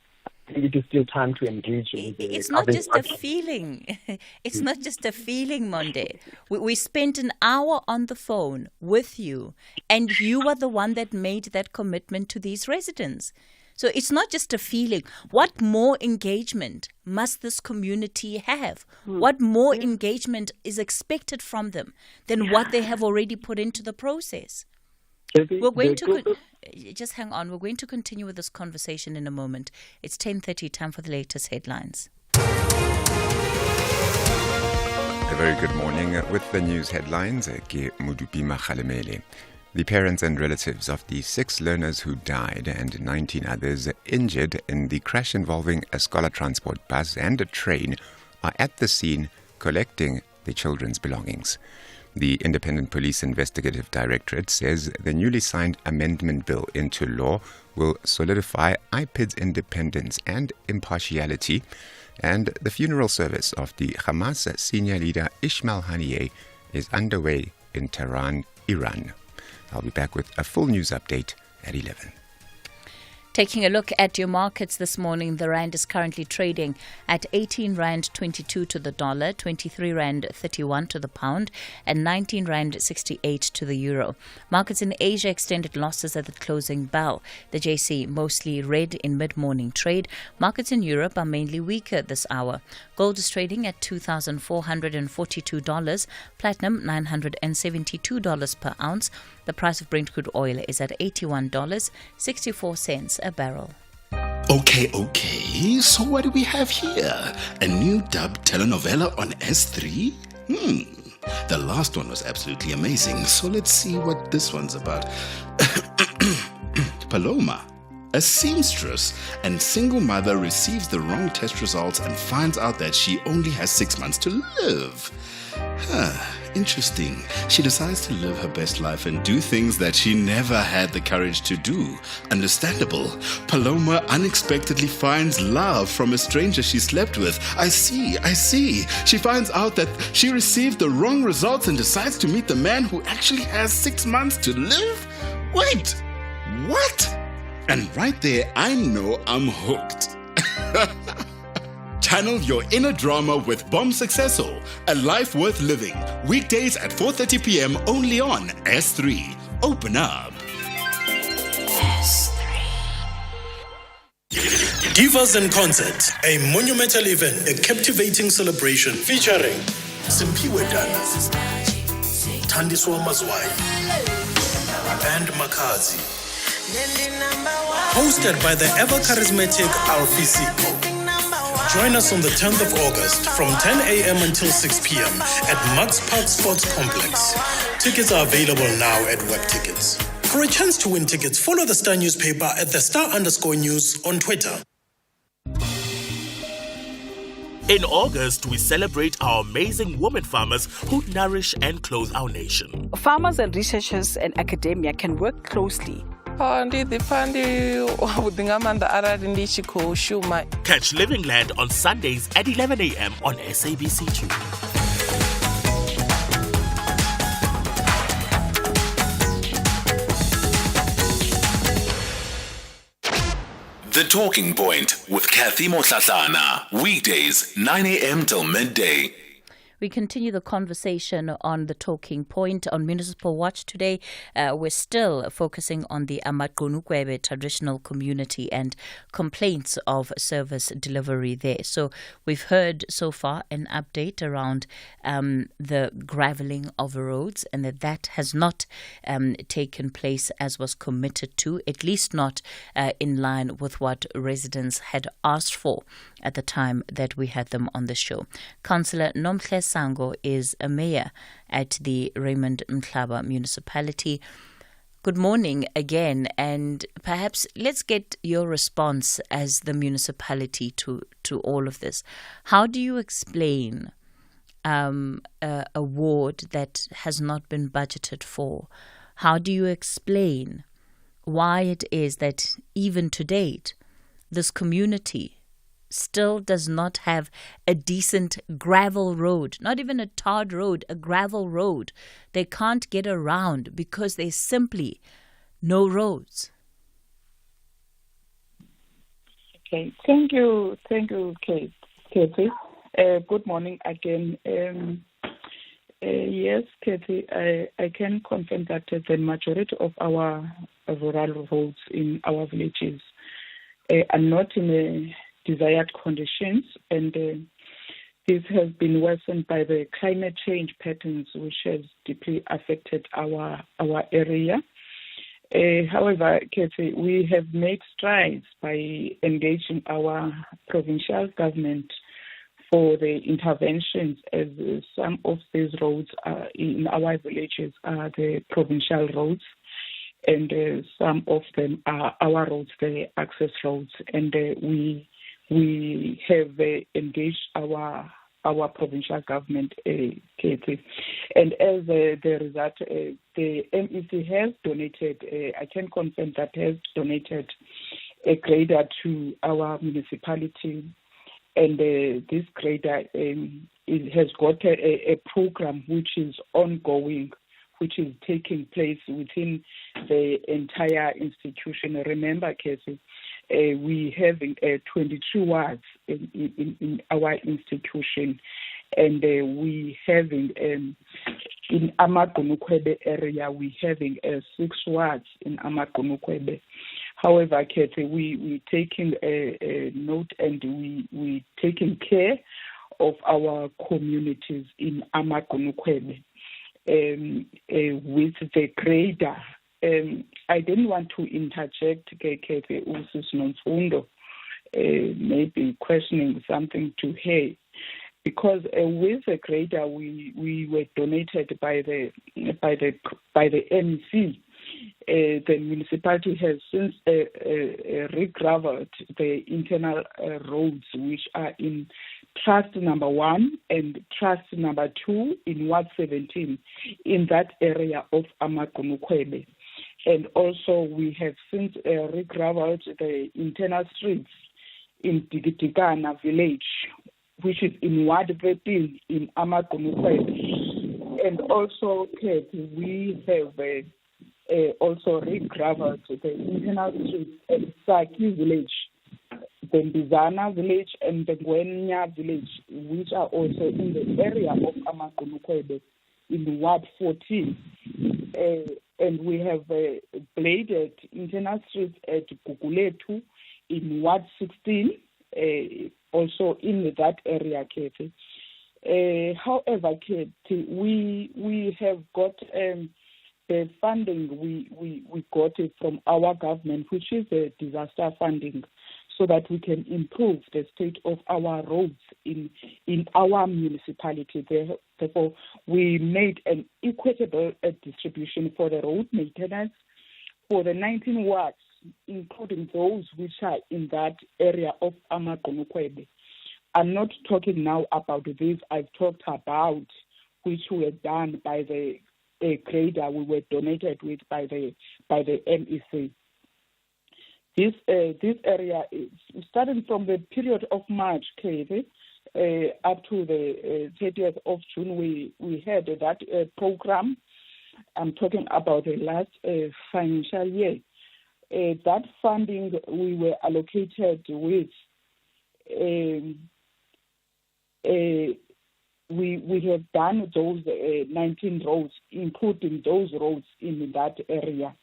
it is still time to engage with the It's not just a feeling. It's not just a feeling, Monde. We spent an hour on the phone with you, and you were the one that made that commitment to these residents. So it's not just a feeling. What more engagement must this community have? What more engagement is expected from them than what they have already put into the process? We're going to just hang on. We're going to continue with this conversation in a moment. It's 10:30, time for the latest headlines. A very good morning with the news headlines. Ke Modupi Makgalemele. The parents and relatives of the 6 learners who died and 19 others injured in the crash involving a scholar transport bus and a train are at the scene collecting the children's belongings. The Independent Police Investigative Directorate says the newly signed amendment bill into law will solidify IPID's independence and impartiality, and the funeral service of the Hamas senior leader Ismail Haniyeh is underway in Tehran, Iran. I'll be back with a full news update at 11. Taking a look at your markets this morning, the rand is currently trading at 18 rand 22 to the dollar, 23 rand 31 to the pound, and 19 rand 68 to the euro. Markets in Asia extended losses at the closing bell. The JC mostly red in mid-morning trade. Markets in Europe are mainly weaker this hour. Gold is trading at $2,442, platinum $972 per ounce. The price of Brent crude oil is at $81.64 a barrel. Okay, so what do we have here? A new dubbed telenovela on S3? The last one was absolutely amazing, so let's see what this one's about. Paloma, a seamstress and single mother, receives the wrong test results and finds out that she only has 6 months to live. Interesting. She decides to live her best life and do things that she never had the courage to do. Understandable. Paloma unexpectedly finds love from a stranger she slept with. I see. She finds out that she received the wrong results and decides to meet the man who actually has 6 months to live? Wait, what? And right there, I know I'm hooked. Channel your inner drama with Bomb Successful, a life worth living. Weekdays at 4:30 p.m. only on S3. Open up. S3. Divas in Concert, a monumental event, a captivating celebration featuring Simpiwe Dana, Thandiswa Mazwai, and Makazi. Hosted by the ever-charismatic RPC. Join us on the 10th of August from 10 a.m. until 6 p.m. at Max Park Sports Complex. Tickets are available now at Web Tickets. For a chance to win tickets, follow the Star newspaper at _news on Twitter. In August, we celebrate our amazing women farmers who nourish and clothe our nation. Farmers and researchers and academia can work closely. Catch Living Land on Sundays at 11 a.m. on SABC2. The Talking Point with Cathy Mohlahlana. Weekdays, 9 a.m. till midday. We continue the conversation on the Talking Point on Municipal Watch today. We're still focusing on the Amaqonukwebe traditional community and complaints of service delivery there. So we've heard so far an update around the gravelling of roads, and that has not taken place as was committed to, at least not in line with what residents had asked for at the time that we had them on the show. Councillor Nomhle Sango is a mayor at the Raymond Mhlaba municipality. Good morning again, and perhaps let's get your response as the municipality to all of this. How do you explain a ward that has not been budgeted for? How do you explain why it is that even to date this community still does not have a decent gravel road, not even a tarred road, a gravel road? They can't get around because there's simply no roads. Okay, thank you, Cathy. Good morning again. Yes, Cathy, I can confirm that the majority of our rural roads in our villages are not in a desired conditions, and this has been worsened by the climate change patterns, which has deeply affected our area. However, Cathy, we have made strides by engaging our provincial government for the interventions, as some of these roads in our villages are the provincial roads, and some of them are our roads, the access roads, and we have engaged our provincial government, Cathy. And as the result, the MEC has donated, I can confirm that has donated a grader to our municipality. And this grader it has got a program which is ongoing, which is taking place within the entire institution. Remember, Cathy, we having 23 wards in our institution, and we having in Amagunukwebe area we having 6 wards in Amagunukwebe. However, Cathy, we taking a note, and we taking care of our communities in Amagunukwebe with the grader. I didn't want to interject, Cathy, maybe questioning something to her, because with the grader we were donated by the MEC. The municipality has since re-gravelled the internal roads, which are in Trust number 1 and Trust number 2 in Ward 17 in that area of Amagunukwebe. And also we have since re-gravelled the internal streets in Digitigana village, which is in Ward 13 in Amagunukwebe. And also, Kate, we have also re-gravelled the internal streets at Saki village, the Mbizana village, and the Gwenya village, which are also in the area of Amagunukwebe in Ward 14. And we have bladed internal streets at Guguletu in Ward 16, also in that area, Katie. However, Katie, we have got the funding, we got it from our government, which is the disaster funding, so that we can improve the state of our roads in our municipality. Therefore, we made an equitable distribution for the road maintenance for the 19 wards, including those which are in that area of Amagunukwebe. I'm not talking now about this. I've talked about which were done by the grader we were donated with by the MEC. This area is starting from the period of March, Katie, up to the 30th of June. We had that program. I'm talking about the last financial year. That funding we were allocated with. We have done those 19 roads, including those roads in that area.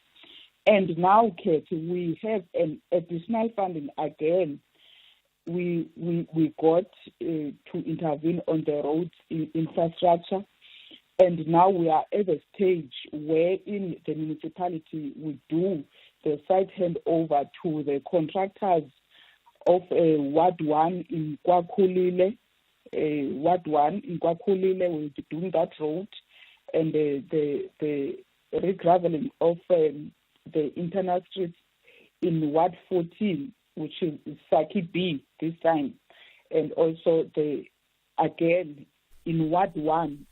And now, Katie, we have an additional funding again. We got to intervene on the roads infrastructure, and now we are at a stage where in the municipality we do the site handover to the contractors of Ward 1 in Kwakulile. Ward 1 in Kwakulile will be doing that road, and the regraveling of the internal streets in Ward 14, which is Saki B this time, and also again in Ward 1,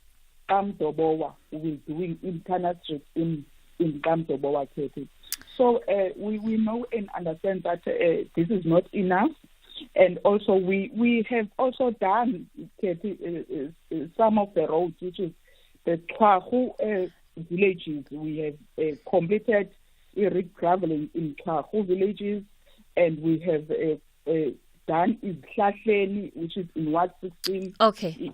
Kamdobowa, will be doing internal streets in Kamdobowa cases. So we know and understand that this is not enough. And also we have also done some of the roads, which is the Twahu villages. We have completed regraveling in Twahu villages, and we have done Izhlahleni, which is in Ward 16. Okay.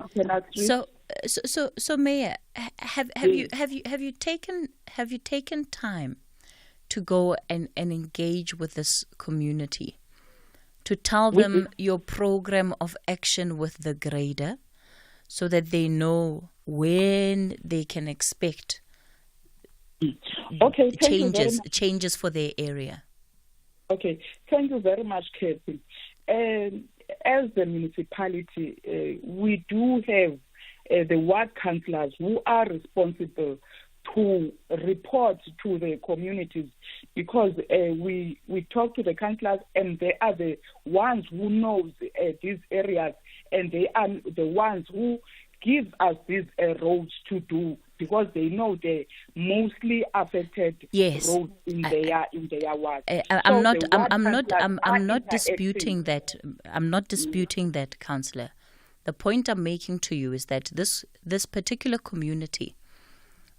So Mayor, have you taken time to go and engage with this community, to tell them your program of action with the grader, so that they know when they can expect changes for their area? Okay, thank you very much, Cathy. As the municipality, we do have the ward councillors who are responsible to report to the communities, because we talk to the councillors, and they are the ones who knows these areas, and they are the ones who give us these roads to do, because they know the mostly affected roads in their wards. I'm not disputing that. I'm not disputing that, councillor. The point I'm making to you is that this particular community,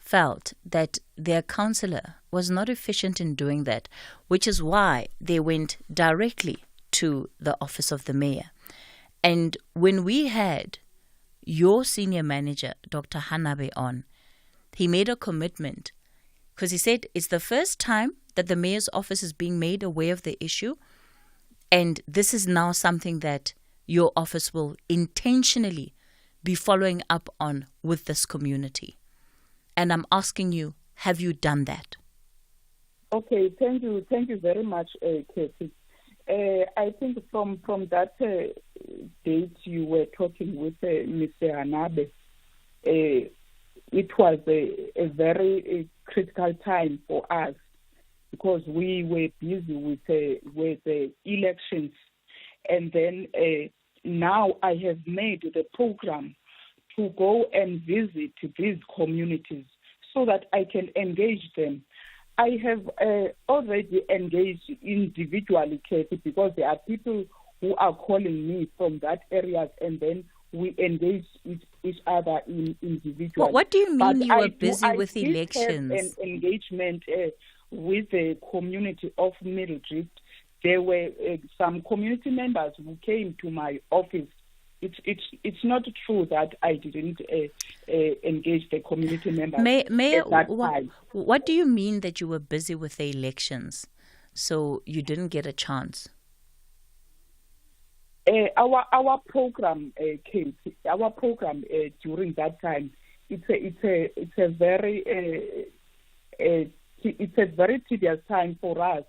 felt that their councillor was not efficient in doing that, which is why they went directly to the office of the mayor. And when we had your senior manager, Dr. Hanabe, on, he made a commitment because he said it's the first time that the mayor's office is being made aware of the issue, and this is now something that your office will intentionally be following up on with this community. And I'm asking you, have you done that? Okay, thank you very much, Cathy. I think from that date you were talking with Mr. Hanabe, it was a very critical time for us because we were busy with the elections, and then now I have made the program to go and visit these communities so that I can engage them. I have already engaged individually, Cathy, because there are people who are calling me from that area, and then we engage each other individually. Well, what do you mean you were busy with elections? I did have an engagement with the community of Middle Drift. There were some community members who came to my office. It's not true that I didn't engage the community members Mayor, at that time. What do you mean that you were busy with the elections, so you didn't get a chance? Our program came. Our program during that time. It's a very tedious time for us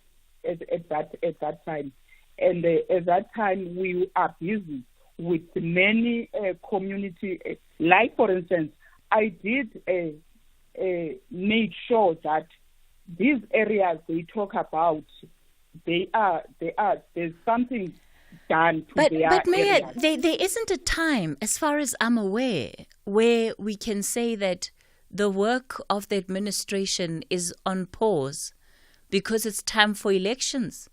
at that time, and at that time we are busy with many community. Like for instance, I did make sure that these areas they talk about, there's something done to their But Mayor, areas. there isn't a time, as far as I'm aware, where we can say that the work of the administration is on pause because it's time for elections.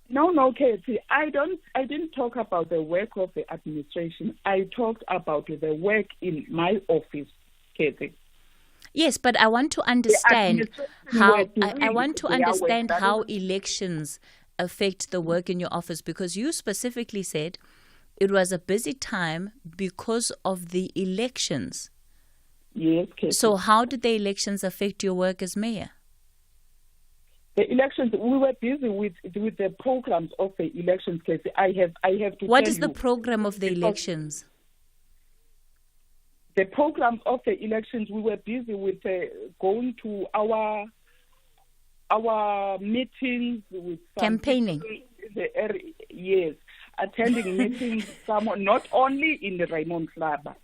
No, Cathy. I didn't talk about the work of the administration. I talked about the work in my office, Cathy. Yes, but I want to understand how how elections elections affect the work in your office, because you specifically said it was a busy time because of the elections. Yes, Cathy. So how did the elections affect your work as mayor? The elections, we were busy with the programs of the elections, Cathy. I have to. What tell is the you, program of the elections? The programs of the elections, we were busy with going to our meetings with some campaigning. Yes, attending meetings. Not only in the Raymond Club.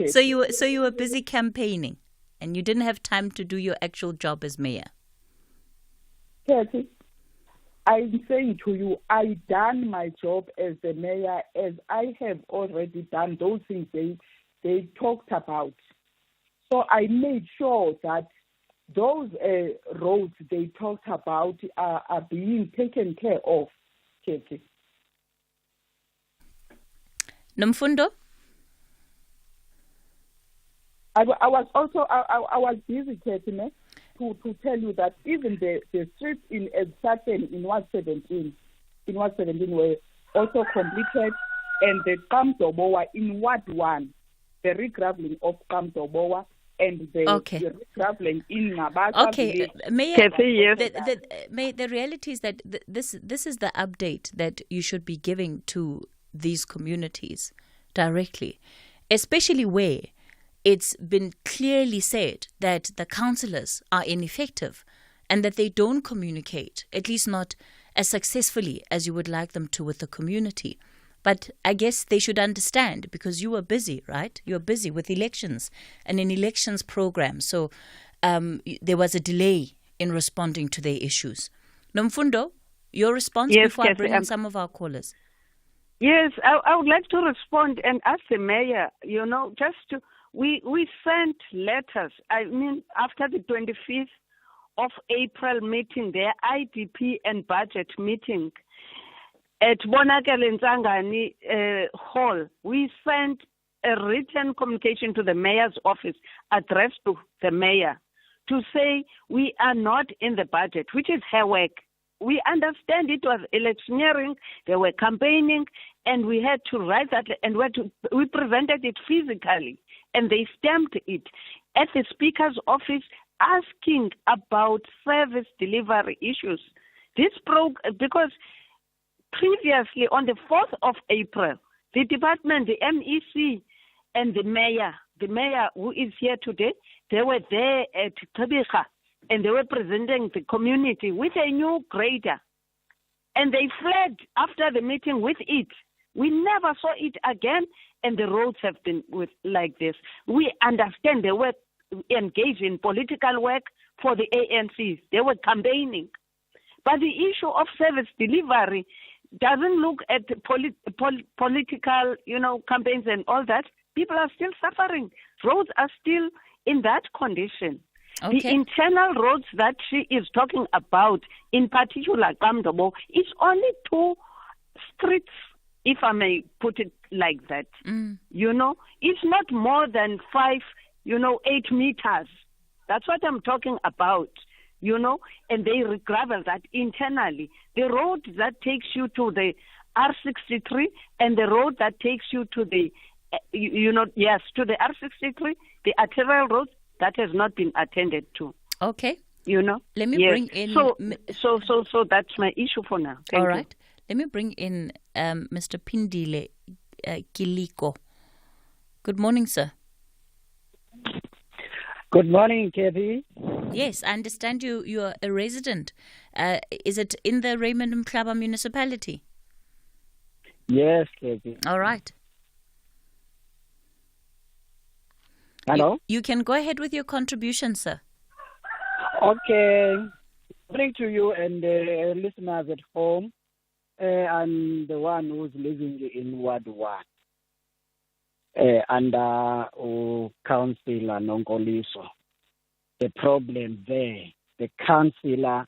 So you were busy campaigning, and you didn't have time to do your actual job as mayor. Cathy, I'm saying to you, I done my job as the mayor, as I have already done those things they talked about. So I made sure that those roads they talked about are being taken care of, Cathy. Nomfundo? I was busy, Cathy, to tell you that even the streets in Exaten in Ward 17 were also completed, and the Kamdobowa in Ward 1, the regraveling of Kamdobowa and the regraveling in Nabasa. Okay, Mayor, the reality is that this is the update that you should be giving to these communities directly, especially where it's been clearly said that the councillors are ineffective and that they don't communicate, at least not as successfully as you would like them to with the community. But I guess they should understand, because you were busy, right? You were busy with elections and an elections program. So there was a delay in responding to their issues. Nomfundo, your response before I bring in some of our callers. Yes, I would like to respond and ask the mayor, just to... We sent letters, after the 25th of April meeting, their IDP and budget meeting at Bonakale Nzangani Hall. We sent a written communication to the mayor's office addressed to the mayor to say we are not in the budget, which is her work. We understand it was electioneering, they were campaigning, and we had to write that, and we presented it physically, and they stamped it at the Speaker's office asking about service delivery issues. Because previously, on the 4th of April, the department, the MEC, and the mayor who is here today, they were there at Tabicha, and they were presenting the community with a new grader. And they fled after the meeting with it. We never saw it again, and the roads have been like this. We understand they were engaged in political work for the ANC. They were campaigning. But the issue of service delivery doesn't look at political, campaigns and all that. People are still suffering. Roads are still in that condition. Okay. The internal roads that she is talking about, in particular, Kamdobo, is only 2 streets, if I may put it like that. It's not more than 5, 8 meters. That's what I'm talking about, and they gravel that internally. The road that takes you to the R63 and the road that takes you to the, to the R63, the arterial road, that has not been attended to. Okay. Let me bring in... So that's my issue for now. Thank All you. right. Let me bring in Mr. Pindile Kiliko. Good morning, sir. Good morning, Cathy. Yes, I understand you are a resident. Is it in the Raymond Mhlaba municipality? Yes, Cathy. All right. Hello? You can go ahead with your contribution, sir. Okay. Good morning to you and listeners at home. I'm the one who's living in Ward 1 under Councillor Nonkoliso. The problem there, the councillor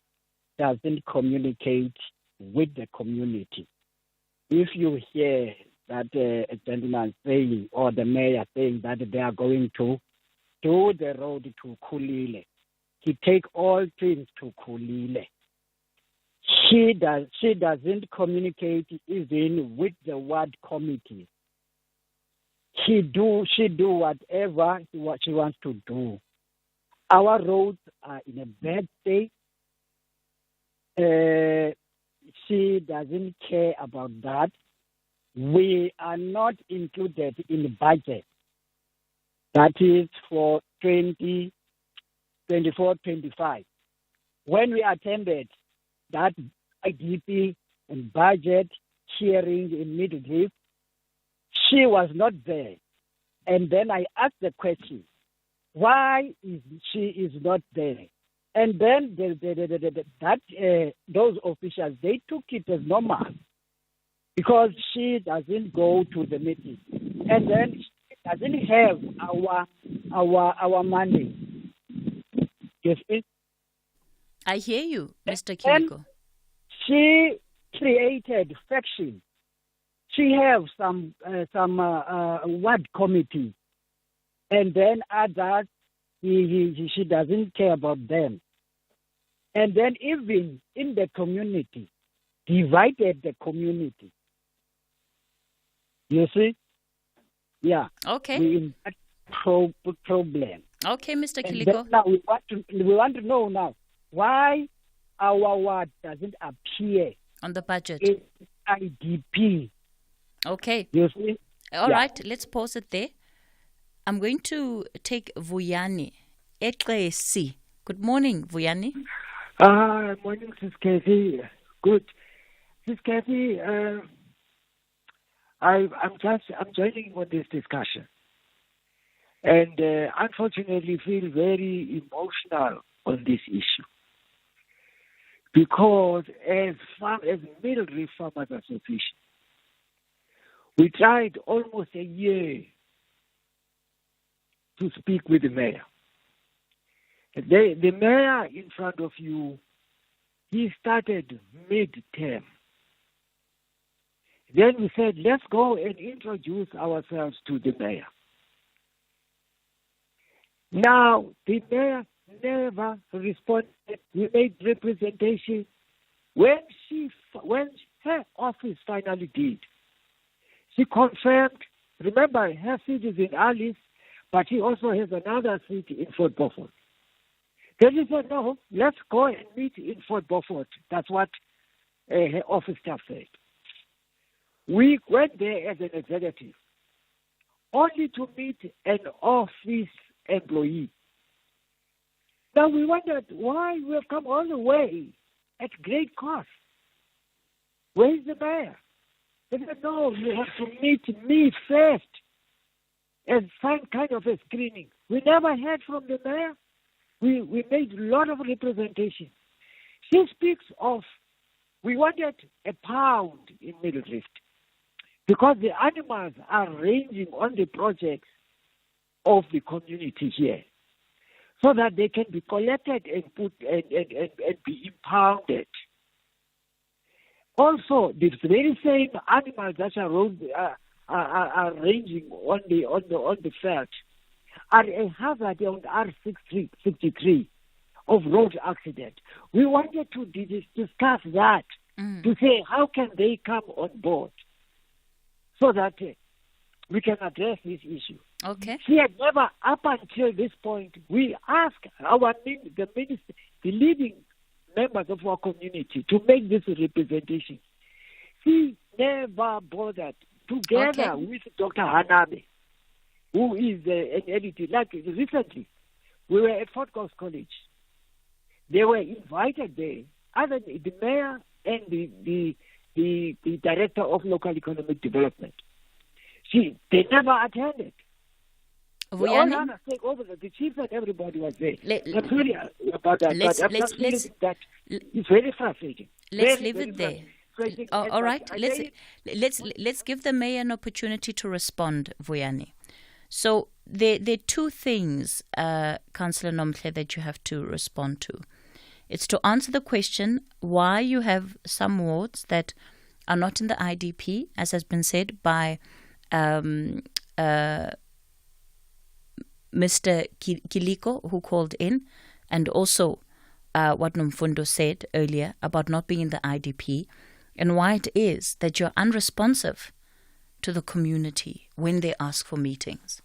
doesn't communicate with the community. If you hear that a gentleman saying, or the mayor saying that they are going to do the road to Kulile, he take all things to Kulile. She doesn't communicate even with the ward committee. She do whatever she wants to do. Our roads are in a bad state. She doesn't care about that. We are not included in the budget. That is for 2024-25. When we attended that IDP and budget hearing in Middle, she was not there. And then I asked the question, why is she not there? And then those officials, they took it as normal because she doesn't go to the meeting. And then she doesn't have our money. Yes, I hear you, Mr. Kiliko. She created faction. She has some ward committee, and then others, she doesn't care about them. And then even in the community, divided the community. You see? Yeah. Okay. We in that problem. Okay, Mr. And Kiliko. then now we want to know now why our ward doesn't appear on the budget in IDP. Okay. You see? All right, let's pause it there. I'm going to take Vuyani. Eklesi. Good morning, Vuyani. Morning, Sis Cathy. Good. Sis Cathy, I'm joining on this discussion. And unfortunately feel very emotional on this issue. Because as Military Farmers Association, we tried almost a year to speak with the mayor. The mayor in front of you, he started mid-term. Then we said, let's go and introduce ourselves to the mayor. Now, the mayor never responded. We made representation. When her office finally did, she confirmed, remember, her seat is in Alice, but she also has another seat in Fort Beaufort. Then she said, no, let's go and meet in Fort Beaufort. That's what her office staff said. We went there as an executive, only to meet an office employee. Now we wondered why we have come all the way at great cost. Where is the mayor? They said, no, you have to meet me first and some kind of a screening. We never heard from the mayor. We made a lot of representation. She speaks of, we wanted a pound in Middle Rift because the animals are ranging on the projects of the community here so that they can be collected and put and be impounded. Also, the very same animals that are ranging on the veld are a hazard on R63 of road accident. We wanted to discuss that to say how can they come on board so that we can address this issue. Okay. She had never, up until this point, we asked the leading members of our community to make this representation. She never bothered, together with Dr. Hanabe, who is an editor. Like recently, we were at Fort Coast College. They were invited there, other than the mayor and the director of local economic development. They never attended. The chief and everybody was there. I'm sorry about that, it's very frustrating. Let's leave it there. All right, let's give the mayor an opportunity to respond, Vuyani. So there are two things, Councillor Nomhle, that you have to respond to. It's to answer the question why you have some wards that are not in the IDP, as has been said by Mr. Kiliko, who called in, and also what Nomfundo said earlier about not being in the IDP, and why it is that you're unresponsive to the community when they ask for meetings.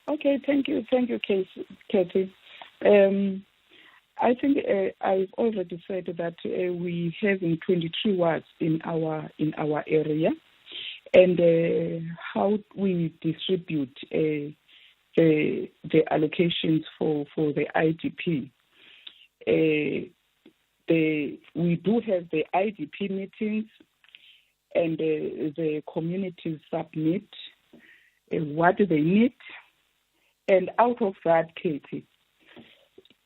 Okay, thank you, Cathy. I think I've already said that we have 23 wards in our area, and how we distribute the allocations for the IDP. We do have the IDP meetings, and the communities submit what they need, and out of that, Katie,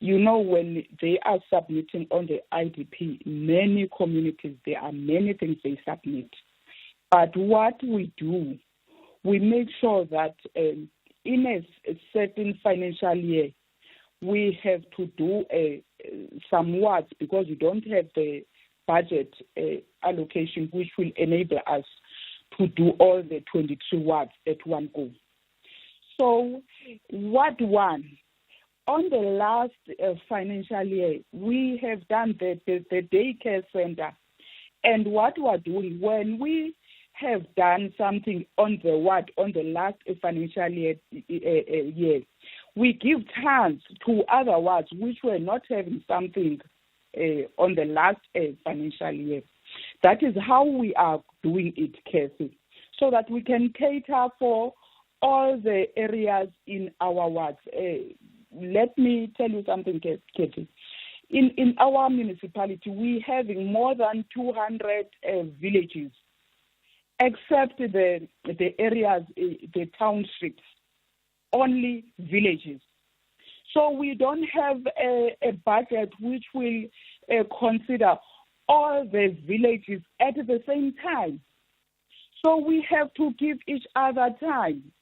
when they are submitting on the IDP, many communities, there are many things they submit. But what we do, we make sure that in a certain financial year, we have to do some wards because we don't have the budget allocation which will enable us to do all the 22 wards at one go. So Ward 1, on the last financial year, we have done the daycare center. And what we're doing, when we have done something on the ward on the last financial year, we give chance to other wards which were not having something on the last financial year. That is how we are doing it, Cathy, so that we can cater for all the areas in our wards. Let me tell you something, Cathy. In our municipality, we having more than 200 villages, except the areas, the townships, only villages. So we don't have a budget which will consider all the villages at the same time. So we have to give each other time.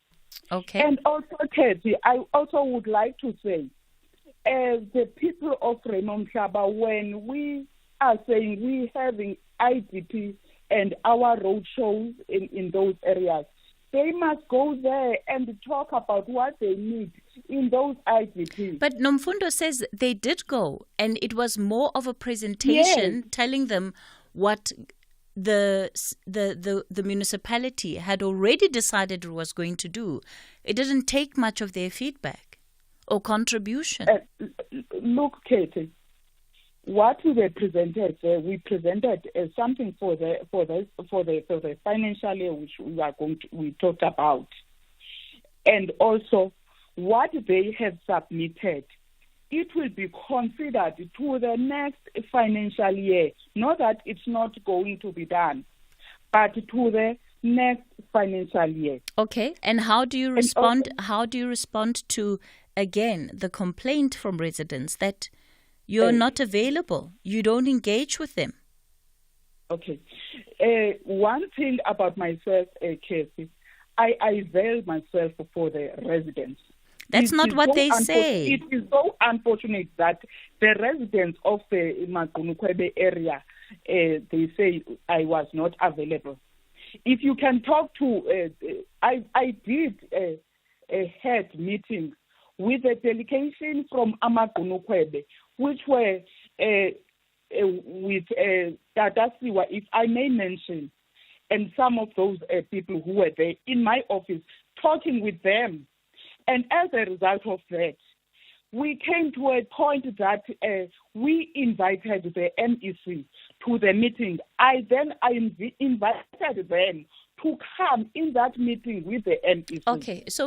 Okay. And also, Cathy, I also would like to say, the people of Renomhlaba, when we are saying we having IDP and our road shows in those areas. They must go there and talk about what they need in those IDPs. But Nomfundo says they did go, and it was more of a presentation telling them what the municipality had already decided it was going to do. It didn't take much of their feedback or contribution. Look, Katie, what we presented, we presented something for the financial year which we talked about, and also what they have submitted. It will be considered to the next financial year. Not that it's not going to be done, but to the next financial year. Okay, and how do you respond? How do you respond to, again, the complaint from residents that you're not available, you don't engage with them? Okay, one thing about myself, Cathy, I avail myself for the residents. That's not what they say. It is so unfortunate that the residents of the Magunukwebe area, they say I was not available. If you can talk to, I did had meetings with a delegation from Amagunukwebe, which were with Dadasiwa, if I may mention, and some of those people who were there in my office, talking with them. And as a result of that, we came to a point that we invited the MEC to the meeting. I invited them to come in that meeting with the MEC. Okay, so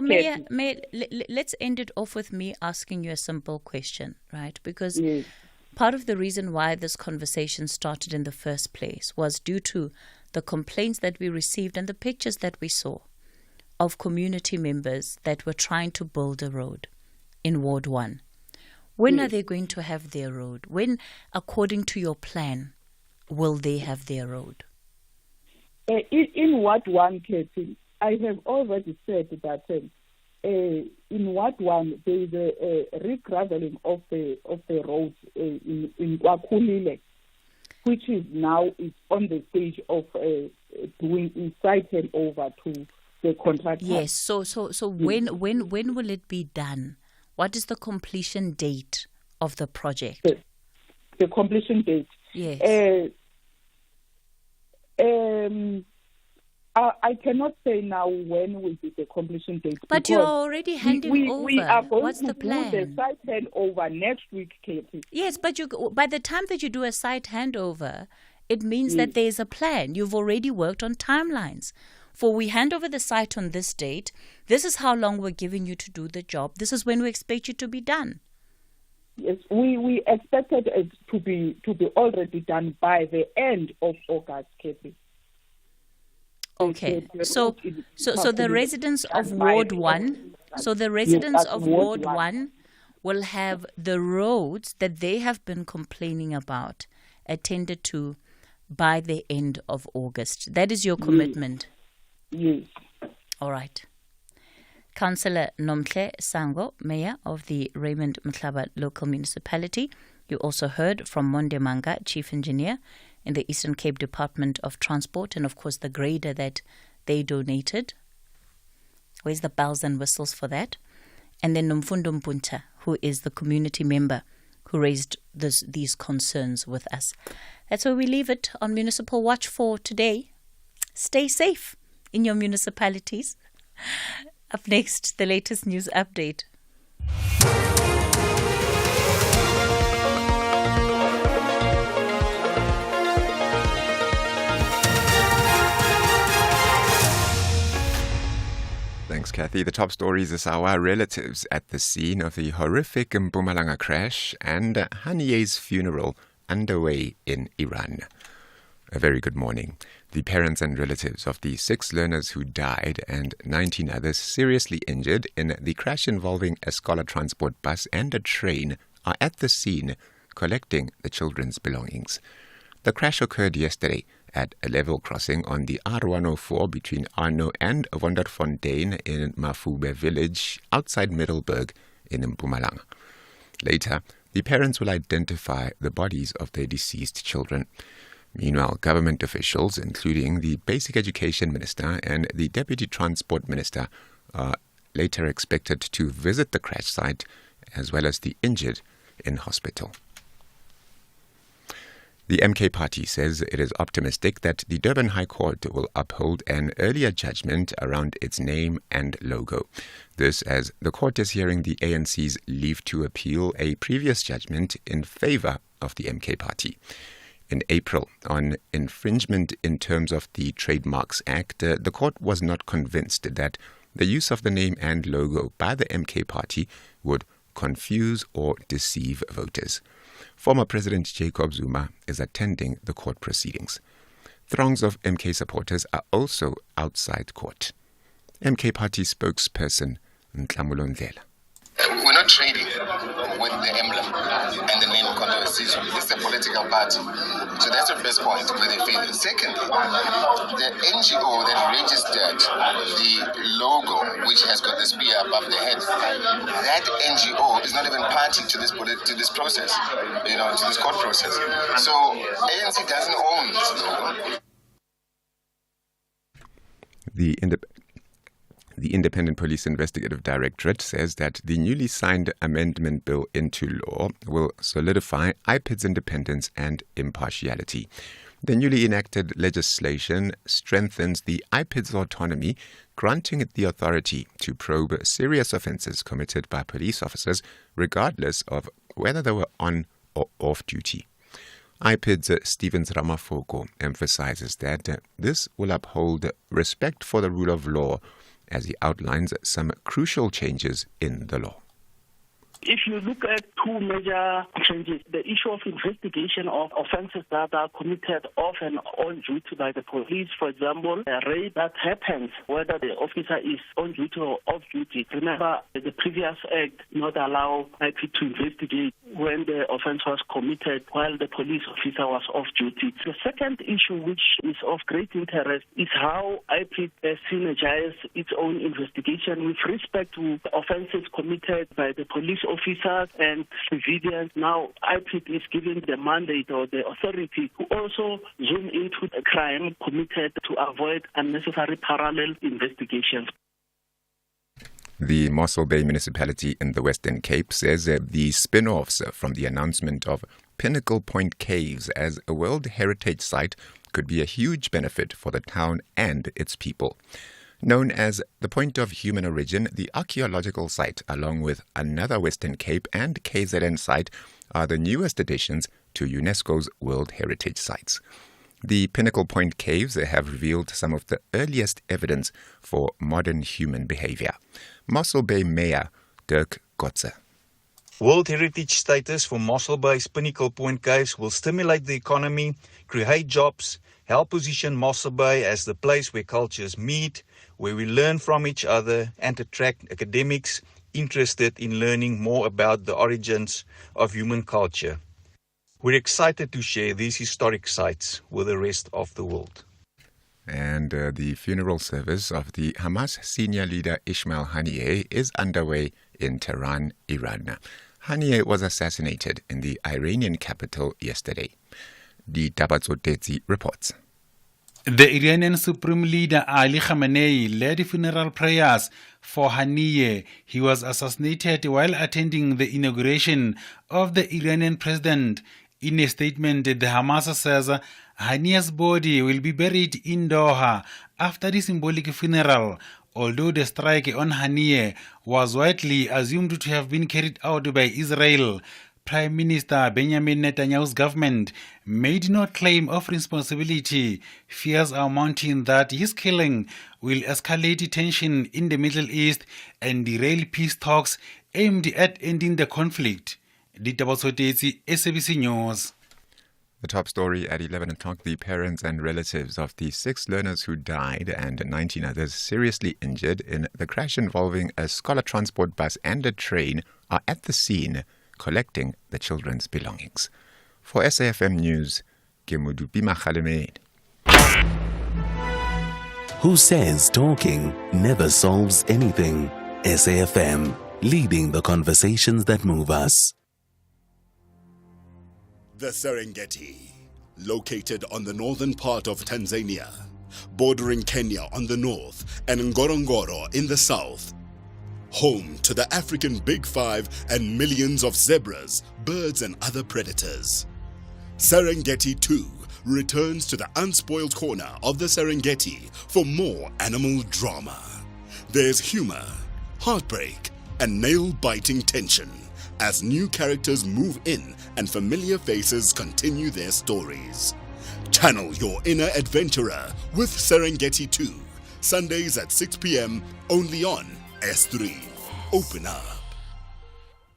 let's end it off with me asking you a simple question, right? Because part of the reason why this conversation started in the first place was due to the complaints that we received and the pictures that we saw of community members that were trying to build a road in Ward 1. When are they going to have their road? When, according to your plan, will they have their road? In Ward 1, Cathy, I have already said that in Ward 1 there is a regraveling of the roads in Kwakulile, which is now on the stage of doing site handover to the contractor. Yes. So when will it be done? What is the completion date of the project? The completion date. Yes. I cannot say now when will be the completion date. But you're already handing over. We are going What's to the plan? do the site handover next week, Katie. Yes, but by the time that you do a site handover, it means that there's a plan. You've already worked on timelines. For we hand over the site on this date, this is how long we're giving you to do the job. This is when we expect you to be done. Yes, we expected it to be already done by the end of August, Kathy. Okay, so the residents of Ward 1, Ward 1 will have the roads that they have been complaining about attended to by the end of August. That is your commitment. Yes. All right. Councillor Nomhle Sango, Mayor of the Raymond Mhlaba Local Municipality. You also heard from Monde Manga, Chief Engineer in the Eastern Cape Department of Transport, and of course the grader that they donated. Where's the bells and whistles for that? And then Nomfundo Mpunta, who is the community member who raised these concerns with us. That's where we leave it on Municipal Watch for today. Stay safe in your municipalities. Up next, the latest news update. Thanks, Cathy. The top stories this hour: relatives at the scene of the horrific Mpumalanga crash and Haniye's funeral underway in Iran. A very good morning. The parents and relatives of the 6 learners who died and 19 others seriously injured in the crash involving a scholar transport bus and a train are at the scene collecting the children's belongings. The crash occurred yesterday at a level crossing on the R104 between Arno and Wonderfontein in Mafube village outside Middelburg in Mpumalanga. Later, the parents will identify the bodies of their deceased children. Meanwhile, government officials, including the Basic Education Minister and the Deputy Transport Minister, are later expected to visit the crash site as well as the injured in hospital. The MK Party says it is optimistic that the Durban High Court will uphold an earlier judgment around its name and logo. This as the court is hearing the ANC's leave to appeal a previous judgment in favour of the MK Party. In April, on infringement in terms of the Trademarks Act, the court was not convinced that the use of the name and logo by the MK Party would confuse or deceive voters. Former President Jacob Zuma is attending the court proceedings. Throngs of MK supporters are also outside court. MK Party spokesperson Ntlamulo Ndlela. We're not trading with the emblem and the name conversation. It's a political party. So that's the first point where they fail. Secondly, the NGO that registered the logo, which has got the spear above the head, that NGO is not even party to this process, to this court process. So ANC doesn't own this logo. The Independent Police Investigative Directorate says that the newly signed amendment bill into law will solidify IPID's independence and impartiality. The newly enacted legislation strengthens the IPID's autonomy, granting it the authority to probe serious offences committed by police officers, regardless of whether they were on or off duty. IPID's Stevens Ramafoko emphasizes that this will uphold respect for the rule of law, as he outlines some crucial changes in the law. If you look at two major changes, the issue of investigation of offences that are committed off and on duty by the police, for example, a raid that happens, whether the officer is on duty or off duty. Remember, the previous act not allow IP to investigate when the offence was committed while the police officer was off duty. The second issue, which is of great interest, is how IP synergizes its own investigation with respect to offences committed by the police officers and civilians. Now, IPID is given the mandate or the authority to also zoom into a crime committed to avoid unnecessary parallel investigations. The Mossel Bay municipality in the Western Cape says the spin-offs from the announcement of Pinnacle Point Caves as a World Heritage Site could be a huge benefit for the town and its people. Known as the Point of Human Origin, the archaeological site, along with another Western Cape and KZN site, are the newest additions to UNESCO's World Heritage Sites. The Pinnacle Point Caves have revealed some of the earliest evidence for modern human behavior. Mossel Bay Mayor Dirk Gotze. World Heritage status for Mossel Bay's Pinnacle Point Caves will stimulate the economy, create jobs, help position Mossel Bay as the place where cultures meet, where we learn from each other, and attract academics interested in learning more about the origins of human culture. We're excited to share these historic sites with the rest of the world. And the funeral service of the Hamas senior leader Ismail Haniyeh is underway in Tehran, Iran. Haniyeh was assassinated in the Iranian capital yesterday. The Tabatsotezi reports. The Iranian Supreme Leader Ali Khamenei led funeral prayers for Haniyeh. He was assassinated while attending the inauguration of the Iranian president. In a statement, the Hamas says Haniyeh's body will be buried in Doha after the symbolic funeral, although the strike on Haniyeh was widely assumed to have been carried out by Israel. Prime Minister Benjamin Netanyahu's government made no claim of responsibility. Fears are mounting that his killing will escalate tension in the Middle East and derail peace talks aimed at ending the conflict. SABC News. The top story at 11 o'clock, the parents and relatives of the 6 learners who died and 19 others seriously injured in the crash involving a scholar transport bus and a train are at the scene collecting the children's belongings. For SAFM News, Kemudupi Makhalemed. Who says talking never solves anything? SAFM, leading the conversations that move us. The Serengeti, located on the northern part of Tanzania, bordering Kenya on the north and Ngorongoro in the south. Home to the African Big Five and millions of zebras, birds and other predators. Serengeti 2 returns to the unspoiled corner of the Serengeti for more animal drama. There's humor, heartbreak, and nail-biting tension as new characters move in and familiar faces continue their stories. Channel your inner adventurer with Serengeti 2, Sundays at 6 p.m. only on S3. Open up.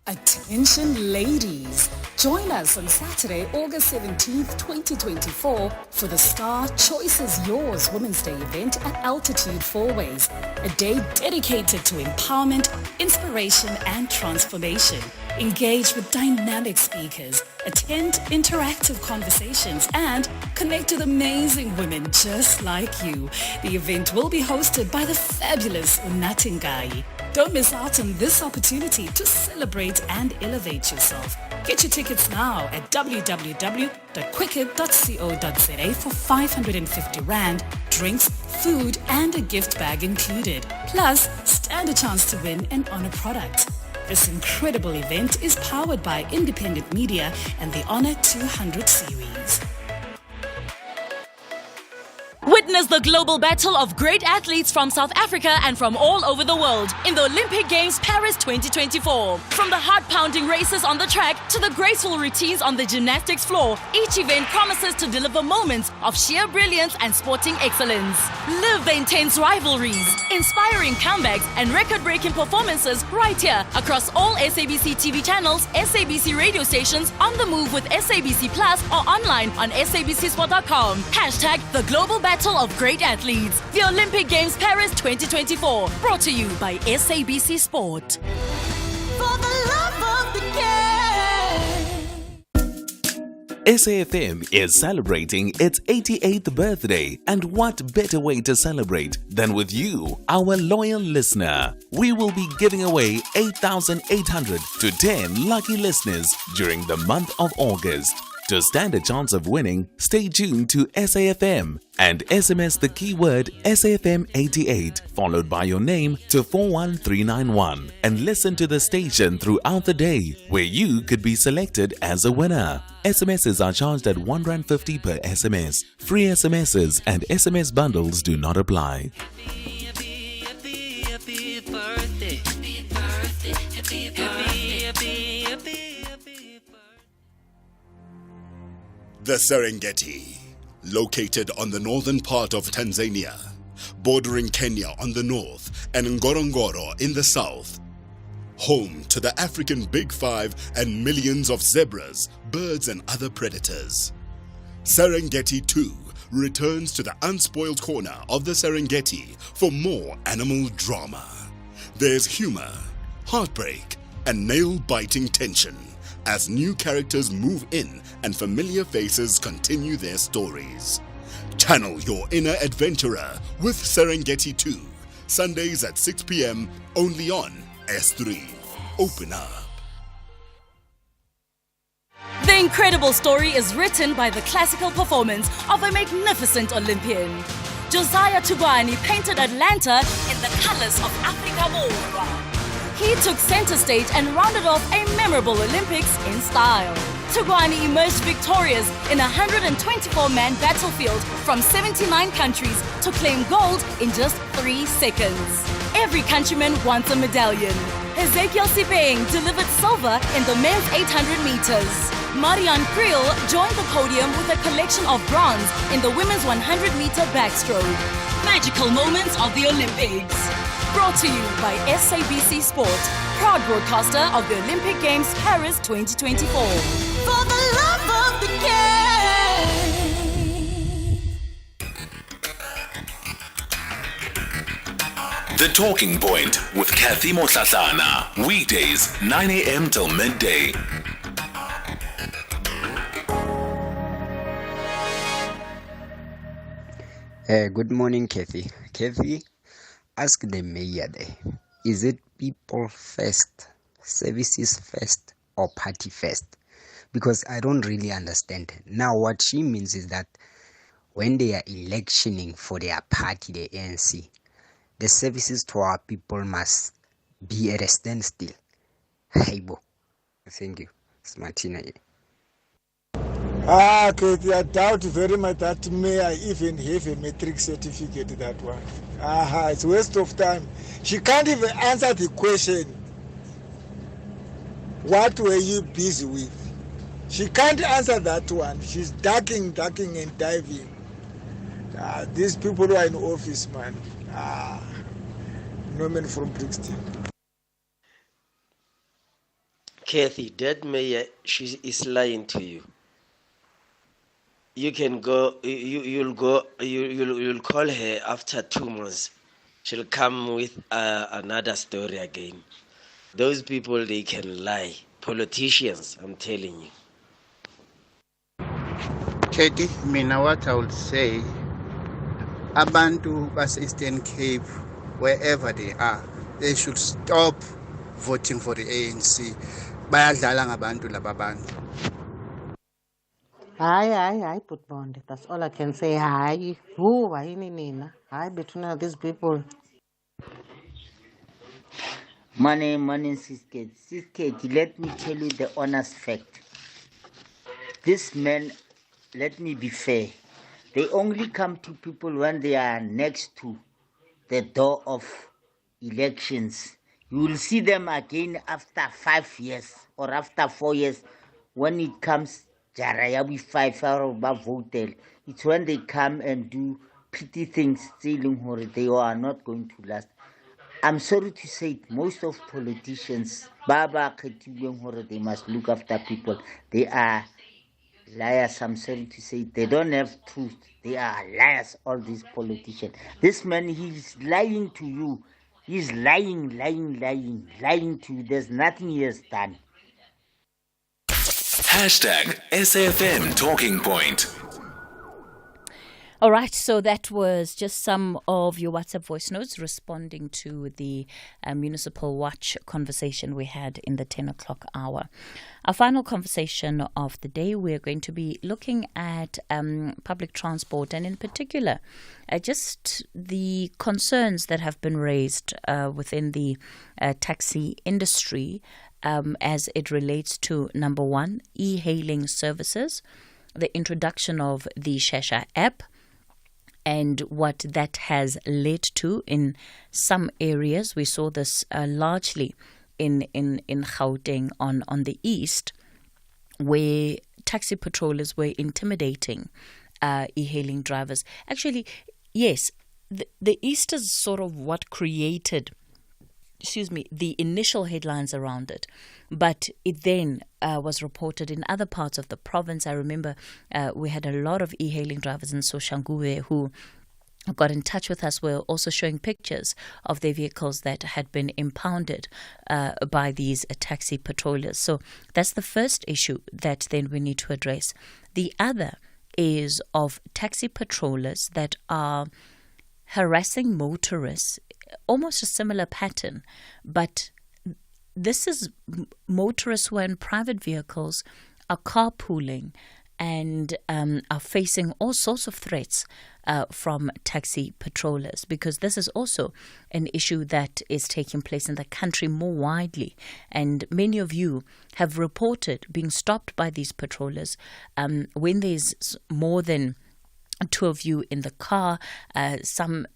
Attention ladies, join us on Saturday, August 17th, 2024 for the Star Choices Yours Women's Day event at Altitude Fourways, a day dedicated to empowerment, inspiration and transformation. Engage with dynamic speakers, attend interactive conversations and connect with amazing women just like you. The event will be hosted by the fabulous Unatingai. Don't miss out on this opportunity to celebrate and elevate yourself. Get your tickets now at www.quicket.co.za for 550 Rand, drinks, food and a gift bag included. Plus, stand a chance to win an honor product. This incredible event is powered by independent media and the Honor 200 series. Witness the global battle of great athletes from South Africa and from all over the world in the Olympic Games Paris 2024. From the heart-pounding races on the track to the graceful routines on the gymnastics floor, each event promises to deliver moments of sheer brilliance and sporting excellence. Live the intense rivalries, inspiring comebacks and record-breaking performances right here across all SABC TV channels, SABC radio stations, on the move with SABC Plus or online on sabcsport.com. Hashtag the global battle of great athletes. The Olympic Games Paris 2024. Brought to you by SABC Sport. For the love of the game. SAFM is celebrating its 88th birthday, and what better way to celebrate than with you, our loyal listener. We will be giving away 8,800 to 10 lucky listeners during the month of August. To stand a chance of winning, stay tuned to SAFM and SMS the keyword SAFM88 followed by your name to 41391 and listen to the station throughout the day where you could be selected as a winner. SMSs are charged at R1.50 per SMS. Free SMSs and SMS bundles do not apply. The Serengeti, located on the northern part of Tanzania, bordering Kenya on the north and Ngorongoro in the south. Home to the African Big Five and millions of zebras, birds and other predators. Serengeti 2 returns to the unspoiled corner of the Serengeti for more animal drama. There's humor, heartbreak and nail-biting tension as new characters move in and familiar faces continue their stories. Channel your inner adventurer with Serengeti 2, Sundays at 6 p.m. only on S3. Open up. The incredible story is written by the classical performance of a magnificent Olympian. Josiah Tugwani painted Atlanta in the colors of Africa Bora. He took center stage and rounded off a memorable Olympics in style. Tugwani emerged victorious in a 124-man battlefield from 79 countries to claim gold in just 3 seconds. Every countryman wants a medallion. Ezekiel Sibeng delivered silver in the men's 800 meters. Marianne Kriel joined the podium with a collection of bronze in the women's 100-meter backstroke. Magical moments of the Olympics. Brought to you by SABC Sport, proud broadcaster of the Olympic Games Paris 2024. For the love of the game. The Talking Point with Cathy Mohlahlana. Weekdays, 9 a.m. till midday. Good morning, Cathy. Cathy, ask the mayor there, is it people first, services first, or party first? because I don't really understand. Now, what she means is that when they are electioning for their party, the ANC, the services to our people must be at a standstill. Haibo. Thank you. It's Martina here. Cathy, I doubt very much that mayor even have a matric certificate, that one. It's a waste of time. She can't even answer the question. What were you busy with? She can't answer that one. She's ducking and diving. These people who are in office, man. No man from Brixton. Cathy, that mayor, she is lying to you. You can go. You'll call her after 2 months. She'll come with another story again. Those people, they can lie. Politicians, I'm telling you. Cathy, mina what I would say, abantu bas Eastern Cape, wherever they are, they should stop voting for the ANC. Bayadlala ngabantu laba bantu. Hayi, but bond. That's all I can say. Hayi, who? Nina? Hayi, between these people. Money, Siskate, let me tell you the honest fact. This man, let me be fair, they only come to people when they are next to the door of elections. You will see them again after 5 years or after 4 years when it comes Jarayabi 5 or voted. It's when they come and do petty things, stealing or they are not going to last. I'm sorry to say it, most of politicians, they must look after people. They are liars, I'm sorry to say it. They don't have truth. They are liars, all these politicians. This man, he's lying to you. He's lying to you. There's nothing he has done. #SFM Talking Point. All right, so that was just some of your WhatsApp voice notes responding to the Municipal Watch conversation we had in the 10 o'clock hour. Our final conversation of the day, we're going to be looking at public transport and in particular just the concerns that have been raised within the taxi industry as it relates to, number one, e-hailing services, the introduction of the Shesha app, and what that has led to in some areas. We saw this largely in Gauteng on the east, where taxi patrollers were intimidating e-hailing drivers. Actually, yes, the east is sort of what created the initial headlines around it, but it then was reported in other parts of the province. I remember we had a lot of e-hailing drivers in Soshanguve who got in touch with us. Were also showing pictures of their vehicles that had been impounded by these taxi patrollers. So that's the first issue that then we need to address. The other is of taxi patrollers that are harassing motorists, almost a similar pattern, but this is motorists who are in private vehicles, are carpooling and are facing all sorts of threats from taxi patrollers, because this is also an issue that is taking place in the country more widely. And many of you have reported being stopped by these patrollers when there's more than two of you in the car.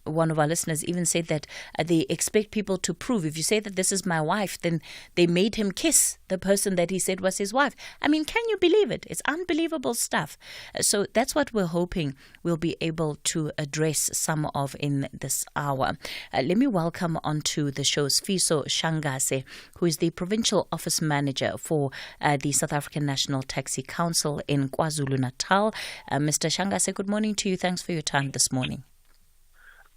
One of our listeners even said that they expect people to prove. If you say that this is my wife, then they made him kiss the person that he said was his wife. I mean, can you believe it? It's unbelievable stuff. So that's what we're hoping we'll be able to address some of in this hour. Let me welcome onto the show Sfiso Shangase, who is the Provincial Office Manager for the South African National Taxi Council in KwaZulu-Natal. Mr. Shangase, good morning to you. Thanks for your time this morning.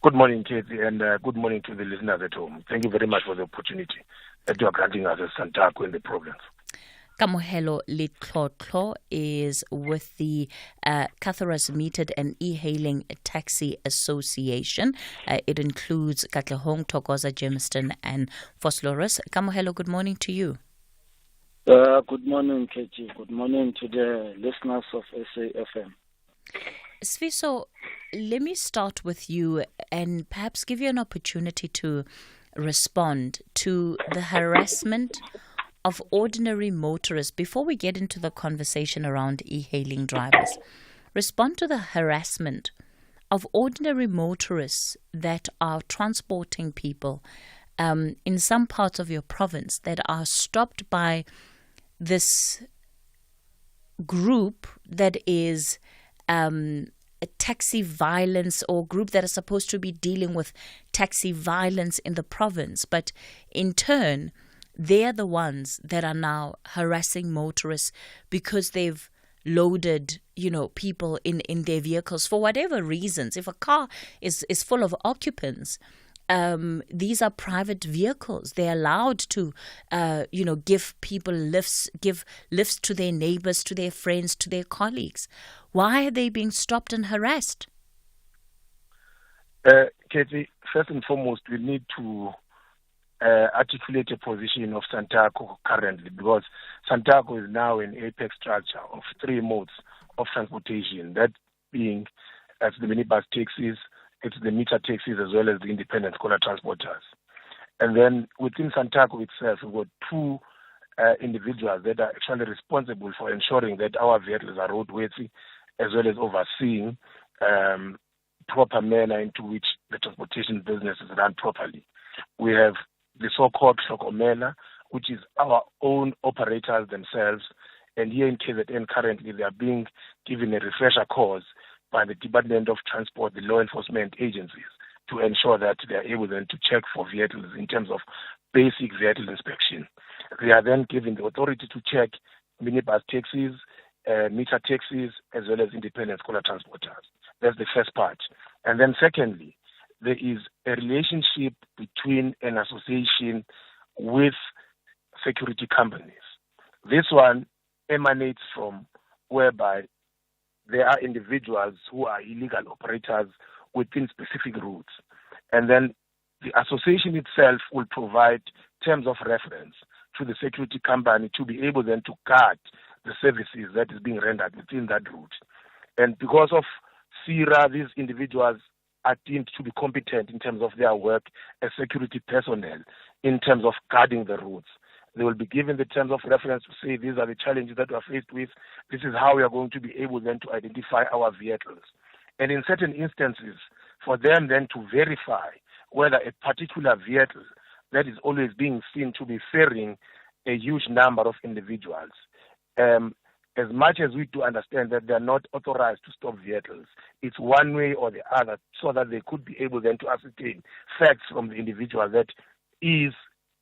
Good morning, Cathy, and good morning to the listeners at home. Thank you very much for the opportunity that you are granting us as Santaco in the province. Kamohelo Litlotlo is with the Catharas Metered and E-Hailing Taxi Association. It includes Katlehong, Tokoza, Germiston and Vosloorus. Kamohelo, good morning to you. Good morning, Cathy. Good morning to the listeners of SAFM. Sfiso, let me start with you and perhaps give you an opportunity to respond to the harassment of ordinary motorists before we get into the conversation around e-hailing drivers. Respond to the harassment of ordinary motorists that are transporting people in some parts of your province that are stopped by this group that is a taxi violence, or group that is supposed to be dealing with taxi violence in the province, but in turn they're the ones that are now harassing motorists because they've loaded, people in their vehicles for whatever reasons. If a car is full of occupants, these are private vehicles. They're allowed to, give people lifts, give lifts to their neighbors, to their friends, to their colleagues. Why are they being stopped and harassed? Cathy, first and foremost, we need to articulate a position of Santaco currently, because Santaco is now an apex structure of three modes of transportation, that being as the minibus taxis, it's the meter taxis, as well as the independent scholar transporters. And then within Santaco itself, we've got two individuals that are actually responsible for ensuring that our vehicles are roadworthy, as well as overseeing proper manner into which the transportation business is run properly. We have the so-called Shokomela, which is our own operators themselves, and here in KZN currently they are being given a refresher course by the Department of Transport, the law enforcement agencies, to ensure that they are able then to check for vehicles in terms of basic vehicle inspection. They are then given the authority to check minibus taxis, meter taxis, as well as independent scholar transporters. That's the first part. And then secondly, there is a relationship between an association with security companies. This one emanates from whereby there are individuals who are illegal operators within specific routes. And then the association itself will provide terms of reference to the security company to be able then to guard the services that is being rendered within that route. And because of SIRA, these individuals are deemed to be competent in terms of their work as security personnel in terms of guarding the routes. They will be given the terms of reference to say these are the challenges that we are faced with. This is how we are going to be able then to identify our vehicles. And in certain instances, for them then to verify whether a particular vehicle that is always being seen to be ferrying a huge number of individuals. As much as we do understand that they are not authorized to stop vehicles, it's one way or the other so that they could be able then to ascertain facts from the individual that is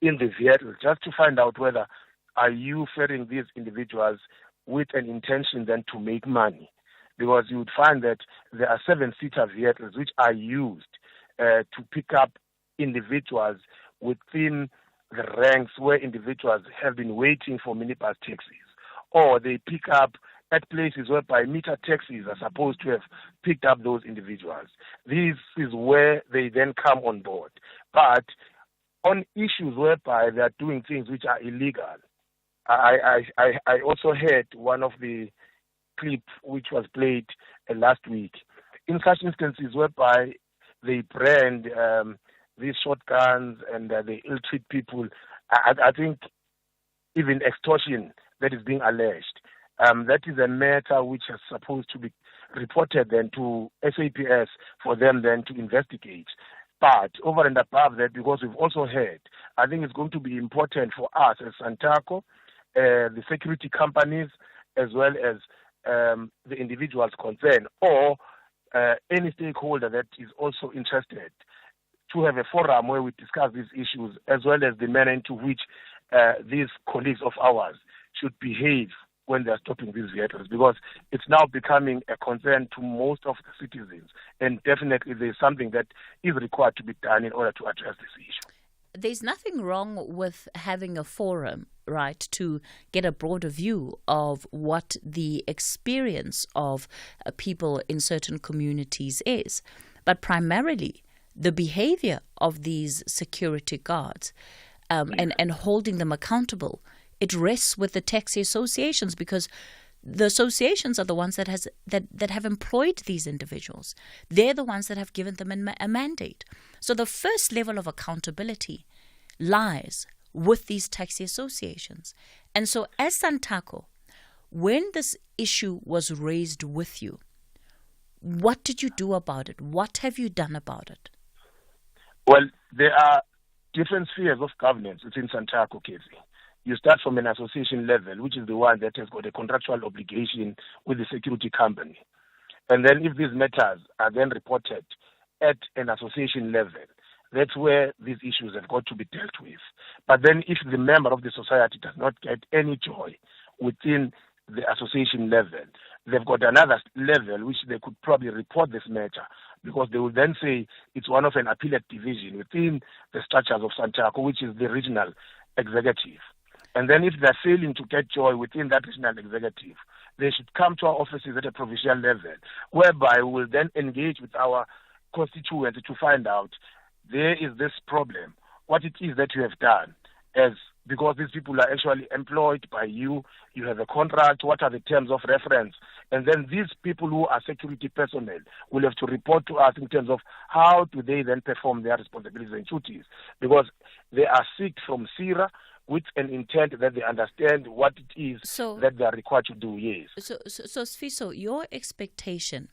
in the vehicle, just to find out whether are you ferrying these individuals with an intention then to make money. Because you would find that there are 7-seater vehicles which are used to pick up individuals within the ranks where individuals have been waiting for minibus taxis, or they pick up at places whereby meter taxis are supposed to have picked up those individuals. This is where they then come on board. But on issues whereby they are doing things which are illegal, I also heard one of the clip which was played last week. In such instances whereby they brand these shotguns and they ill-treat people, I think even extortion that is being alleged, that is a matter which is supposed to be reported then to SAPS for them then to investigate. But over and above that, because we've also heard, I think it's going to be important for us as Santaco, the security companies, as well as the individuals concerned, or any stakeholder that is also interested, to have a forum where we discuss these issues, as well as the manner into which these colleagues of ours should behave when they're stopping these vehicles, because it's now becoming a concern to most of the citizens, and definitely there's something that is required to be done in order to address this issue. There's nothing wrong with having a forum, right, to get a broader view of what the experience of people in certain communities is. But primarily, the behavior of these security guards and holding them accountable it rests with the taxi associations, because the associations are the ones that have employed these individuals. They're the ones that have given them a mandate. So the first level of accountability lies with these taxi associations. And so as Santaco, when this issue was raised with you, what did you do about it? What have you done about it? Well, there are different spheres of governance within Santaco, Cathy. You start from an association level, which is the one that has got a contractual obligation with the security company. And then if these matters are then reported at an association level, that's where these issues have got to be dealt with. But then if the member of the society does not get any joy within the association level, they've got another level which they could probably report this matter, because they will then say it's one of an appellate division within the structures of Santaco, which is the regional executive. And then if they're failing to get joy within that regional executive, they should come to our offices at a provincial level, whereby we will then engage with our constituents to find out there is this problem, what it is that you have done, because these people are actually employed by you, you have a contract, what are the terms of reference, and then these people who are security personnel will have to report to us in terms of how do they then perform their responsibilities and duties, because they are sick from SIRA with an intent that they understand what it is that they are required to do, yes. So Sfiso, your expectation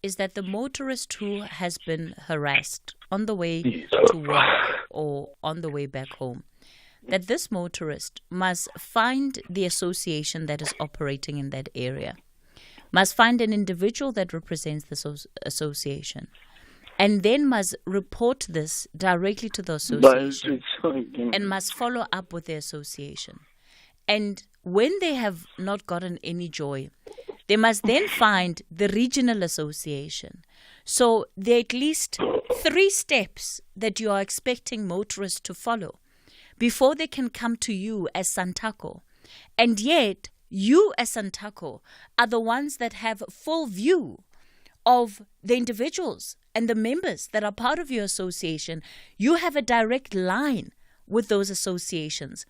is that the motorist who has been harassed on the way to work or on the way back home, that this motorist must find the association that is operating in that area, must find an individual that represents the association, and then must report this directly to the association and must follow up with the association. And when they have not gotten any joy, they must then find the regional association. So there are at least 3 steps that you are expecting motorists to follow before they can come to you as Santaco. And yet, you as Santaco are the ones that have full view of the individuals and the members that are part of your association. You have a direct line with those associations.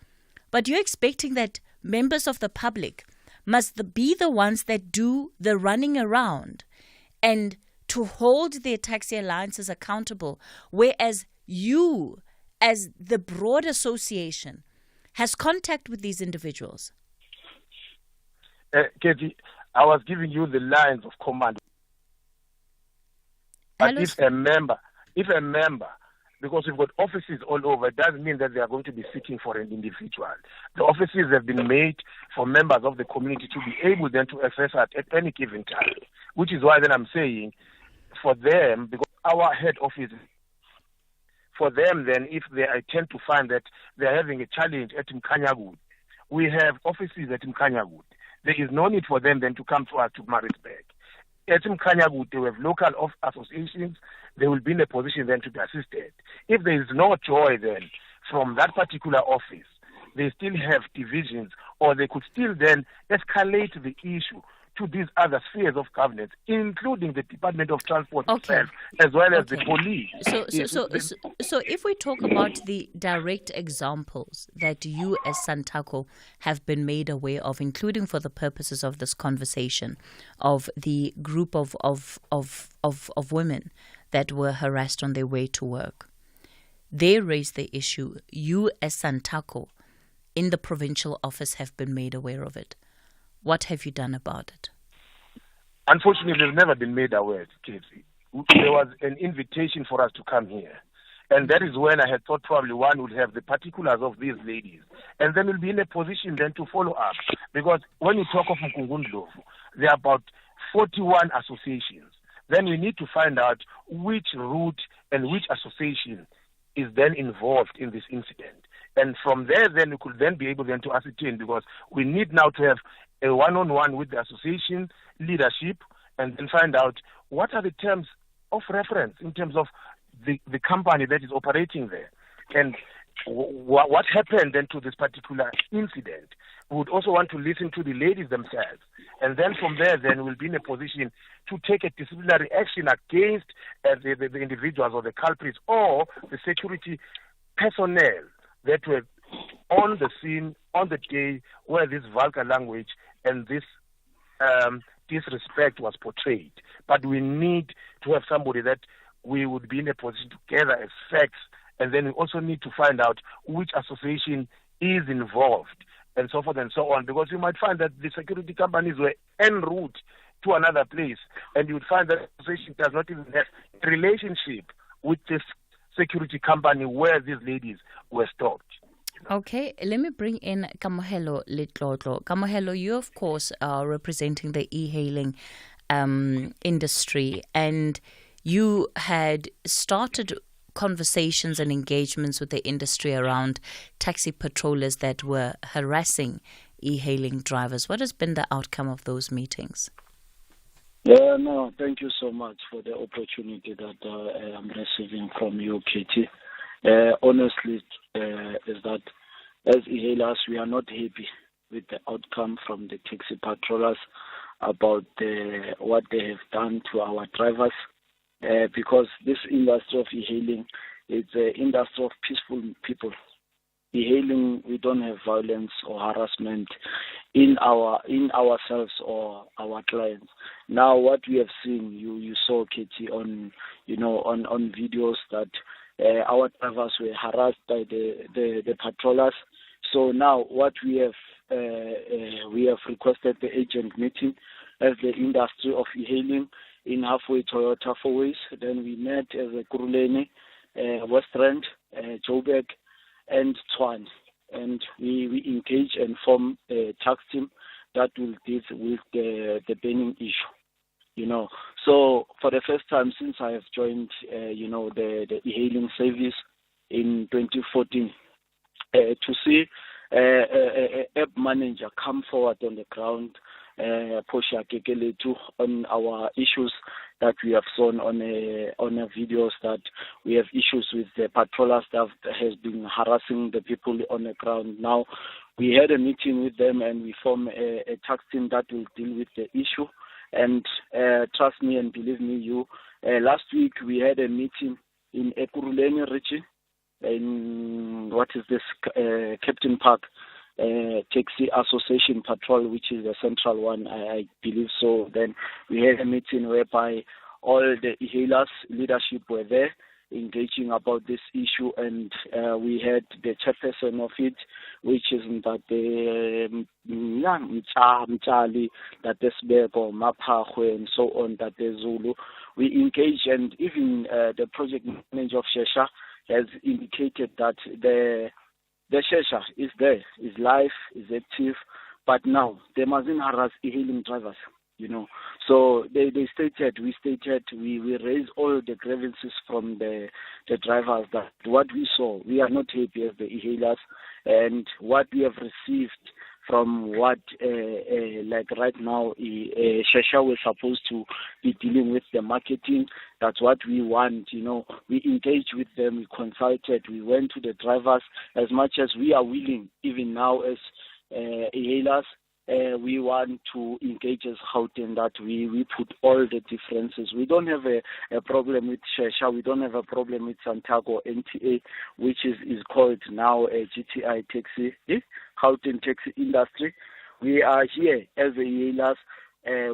But you're expecting that members of the public must be the ones that do the running around and to hold their taxi alliances accountable, whereas you, as the broad association, has contact with these individuals. Cathy, I was giving you the lines of command. But if a member, because we've got offices all over, it doesn't mean that they are going to be seeking for an individual. The offices have been made for members of the community to be able then to access at any given time, which is why then I'm saying for them, because our head office, for them then, if they tend to find that they're having a challenge at Mkanyagud, we have offices at Mkanyagud. There is no need for them then to come to us to Maritzburg. At Mkanyagud, they have local associations. They will be in a position then to be assisted. If there is no joy then from that particular office, they still have divisions, or they could still then escalate the issue to these other spheres of governance, including the Department of Transport itself, as well as the police. So if we talk about the direct examples that you as Santaco have been made aware of, including for the purposes of this conversation, of the group of women that were harassed on their way to work, they raised the issue. You as Santaco in the provincial office have been made aware of it. What have you done about it? Unfortunately, they've never been made aware, Cathy. There was an invitation for us to come here. And that is when I had thought probably one would have the particulars of these ladies. And then we'll be in a position then to follow up. Because when you talk of Mkungundlovu, there are about 41 associations. Then we need to find out which route and which association is then involved in this incident. And from there, then we could then be able then to ascertain, because we need now to have a one-on-one with the association leadership and then find out what are the terms of reference in terms of the company that is operating there. And what happened then to this particular incident. We would also want to listen to the ladies themselves. And then from there, then we'll be in a position to take a disciplinary action against the individuals or the culprits or the security personnel that were on the scene on the day where this vulgar language and this disrespect was portrayed. But we need to have somebody that we would be in a position to gather as facts, and then we also need to find out which association is involved, and so forth and so on, because you might find that the security companies were en route to another place, and you would find that the association does not even have a relationship with this security company where these ladies were stopped. Okay, let me bring in Kamohelo Litlotlo. Kamohelo, you of course are representing the e-hailing industry, and you had started conversations and engagements with the industry around taxi patrollers that were harassing e-hailing drivers. What has been the outcome of those meetings? Yeah, no, thank you so much for the opportunity that I'm receiving from you, Katie. Honestly, is that as e-hailers, we are not happy with the outcome from the taxi patrollers about what they have done to our drivers, because this industry of e-hailing is an industry of peaceful people. E-hailing, we don't have violence or harassment in ourselves or our clients. Now, what we have seen, you saw, Katie, on videos that our drivers were harassed by the patrollers. So now, what we have requested the agent meeting as the industry of e-hailing in Halfway Toyota 4 ways. Then we met as a Kuruleni, Westland, Joburg, and Tshwane, and we engage and form a task team that will deal with the burning issue. So for the first time since I have joined, the e-hailing service in 2014, to see a app manager come forward on the ground, Posha Kekeletu, on our issues that we have shown on videos, that we have issues with the patroller staff that has been harassing the people on the ground. Now, we had a meeting with them and we form a task team that will deal with the issue. And trust me and believe me, last week we had a meeting in Ekurhuleni region, in Captain Park Taxi Association Patrol, which is the central one, I believe so. Then we had a meeting whereby all the e-hailers leadership were there engaging about this issue, and we had the chairperson of it, which is Mchali, Sbeko, Mapahwe, and so on, Zulu. We engaged, and even the project manager of Shesha has indicated that the Shesha is there, is live, is active, but now they mustn't harass e-hailing drivers, So we raised all the grievances from the drivers, that what we saw, we are not happy as the e-hailers, and what we have received from what, like right now, Shesha was supposed to be dealing with the marketing. That's what we want, We engaged with them, we consulted, we went to the drivers as much as we are willing, even now as e-hailers. We want to engage as Gauteng, that we put all the differences. We don't have a problem with Shesha. We don't have a problem with Santaco NTA, which is called now a GTI taxi, Gauteng taxi industry. We are here as a e-hailers.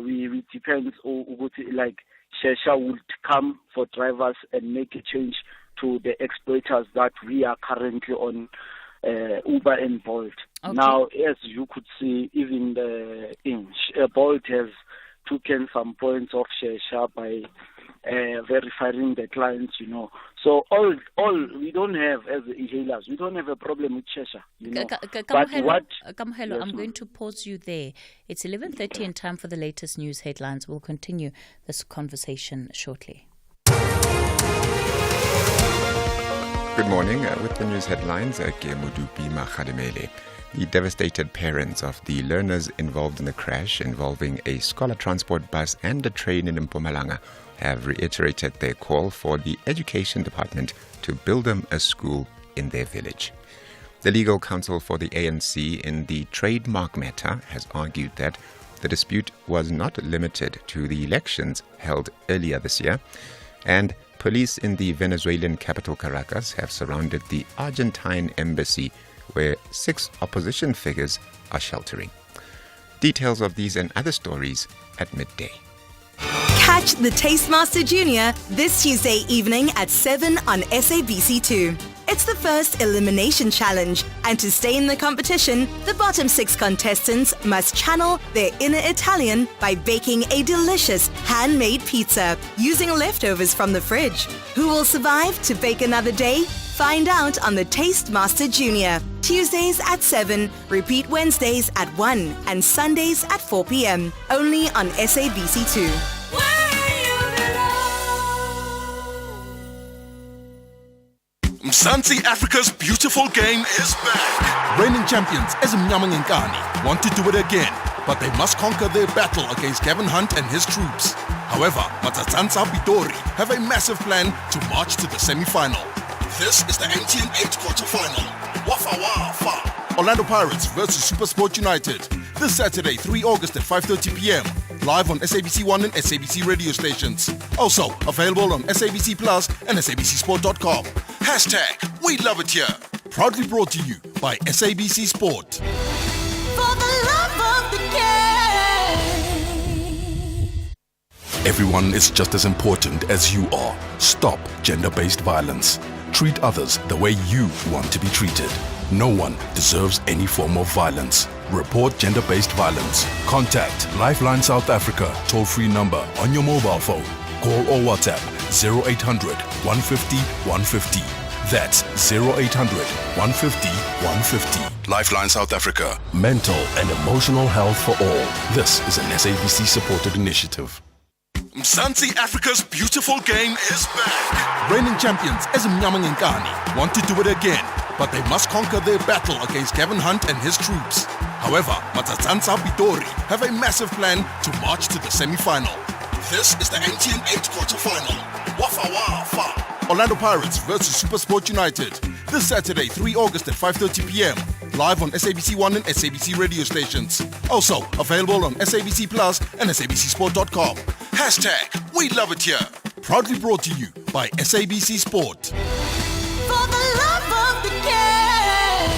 We depend on, like, Shesha would come for drivers and make a change to the exploiters that we are currently on, Uber and Bolt. Okay. Now, as you could see, even Bolt has taken some points of Shesha by verifying the clients, So all we don't have as e-hailers, we don't have a problem with Shesha, Kamohelo, I'm going to pause you there. It's 11:30 and time for the latest news headlines. We'll continue this conversation shortly. Good morning. With the news headlines, Cathy Mohlahlana. The devastated parents of the learners involved in the crash involving a scholar transport bus and a train in Mpumalanga have reiterated their call for the Education Department to build them a school in their village. The legal counsel for the ANC in the trademark matter has argued that the dispute was not limited to the elections held earlier this year, and police in the Venezuelan capital Caracas have surrounded the Argentine embassy where 6 opposition figures are sheltering. Details of these and other stories at midday. Catch the Tastemaster Junior this Tuesday evening at 7 on SABC2. It's the first elimination challenge, and to stay in the competition, the bottom 6 contestants must channel their inner Italian by baking a delicious handmade pizza using leftovers from the fridge. Who will survive to bake another day? Find out on the Tastemaster Junior. Tuesdays at 7, repeat Wednesdays at 1, and Sundays at 4 p.m. Only on SABC2. Mzansi Africa's beautiful game is back. Reigning champions Ezimnyama Ngenkani want to do it again, but they must conquer their battle against Kevin Hunt and his troops. However, Matsatsansa Bidori have a massive plan to march to the semi-final. This is the MTN 8 quarter-final. Wafa Wafa. Orlando Pirates versus SuperSport United. This Saturday, 3 August at 5:30 p.m. Live on SABC1 and SABC radio stations. Also available on SABC Plus and SABCSport.com. # We Love It Here. Proudly brought to you by SABC Sport. For the love of the game. Everyone is just as important as you are. Stop gender-based violence. Treat others the way you want to be treated. No one deserves any form of violence. Report gender-based violence. Contact Lifeline South Africa toll-free number on your mobile phone. Call or WhatsApp 0800 150 150. That's 0800 150 150. Lifeline South Africa. Mental and emotional health for all. This is an SABC supported initiative. Mzansi Africa's beautiful game is back. Reigning champions Ezimnyama Ngenkani want to do it again, but they must conquer their battle against Kevin Hunt and his troops. However, Matsatsansa Bidori have a massive plan to march to the semi-final. This is the MTN 8 quarter-final. Wafa Wafa. Orlando Pirates versus SuperSport United. This Saturday, 3 August at 5:30 p.m. Live on SABC1 and SABC radio stations. Also available on SABC Plus and SABCSport.com. # We Love It Here. Proudly brought to you by SABC Sport. For the love of the game.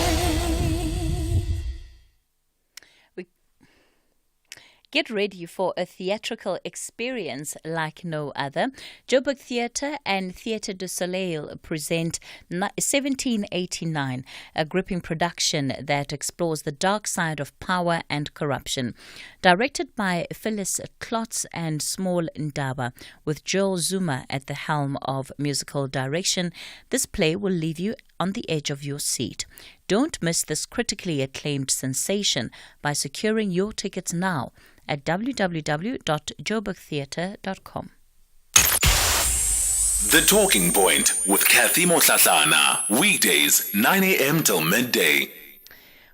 Get ready for a theatrical experience like no other. Joburg Theatre and Theatre du Soleil present 1789, a gripping production that explores the dark side of power and corruption. Directed by Phyllis Klotz and Small Ndaba, with Joel Zuma at the helm of musical direction, this play will leave you on the edge of your seat. Don't miss this critically acclaimed sensation by securing your tickets now at www.joburgtheatre.com. The Talking Point with Cathy Mohlahlana. Weekdays, 9 a.m. till midday.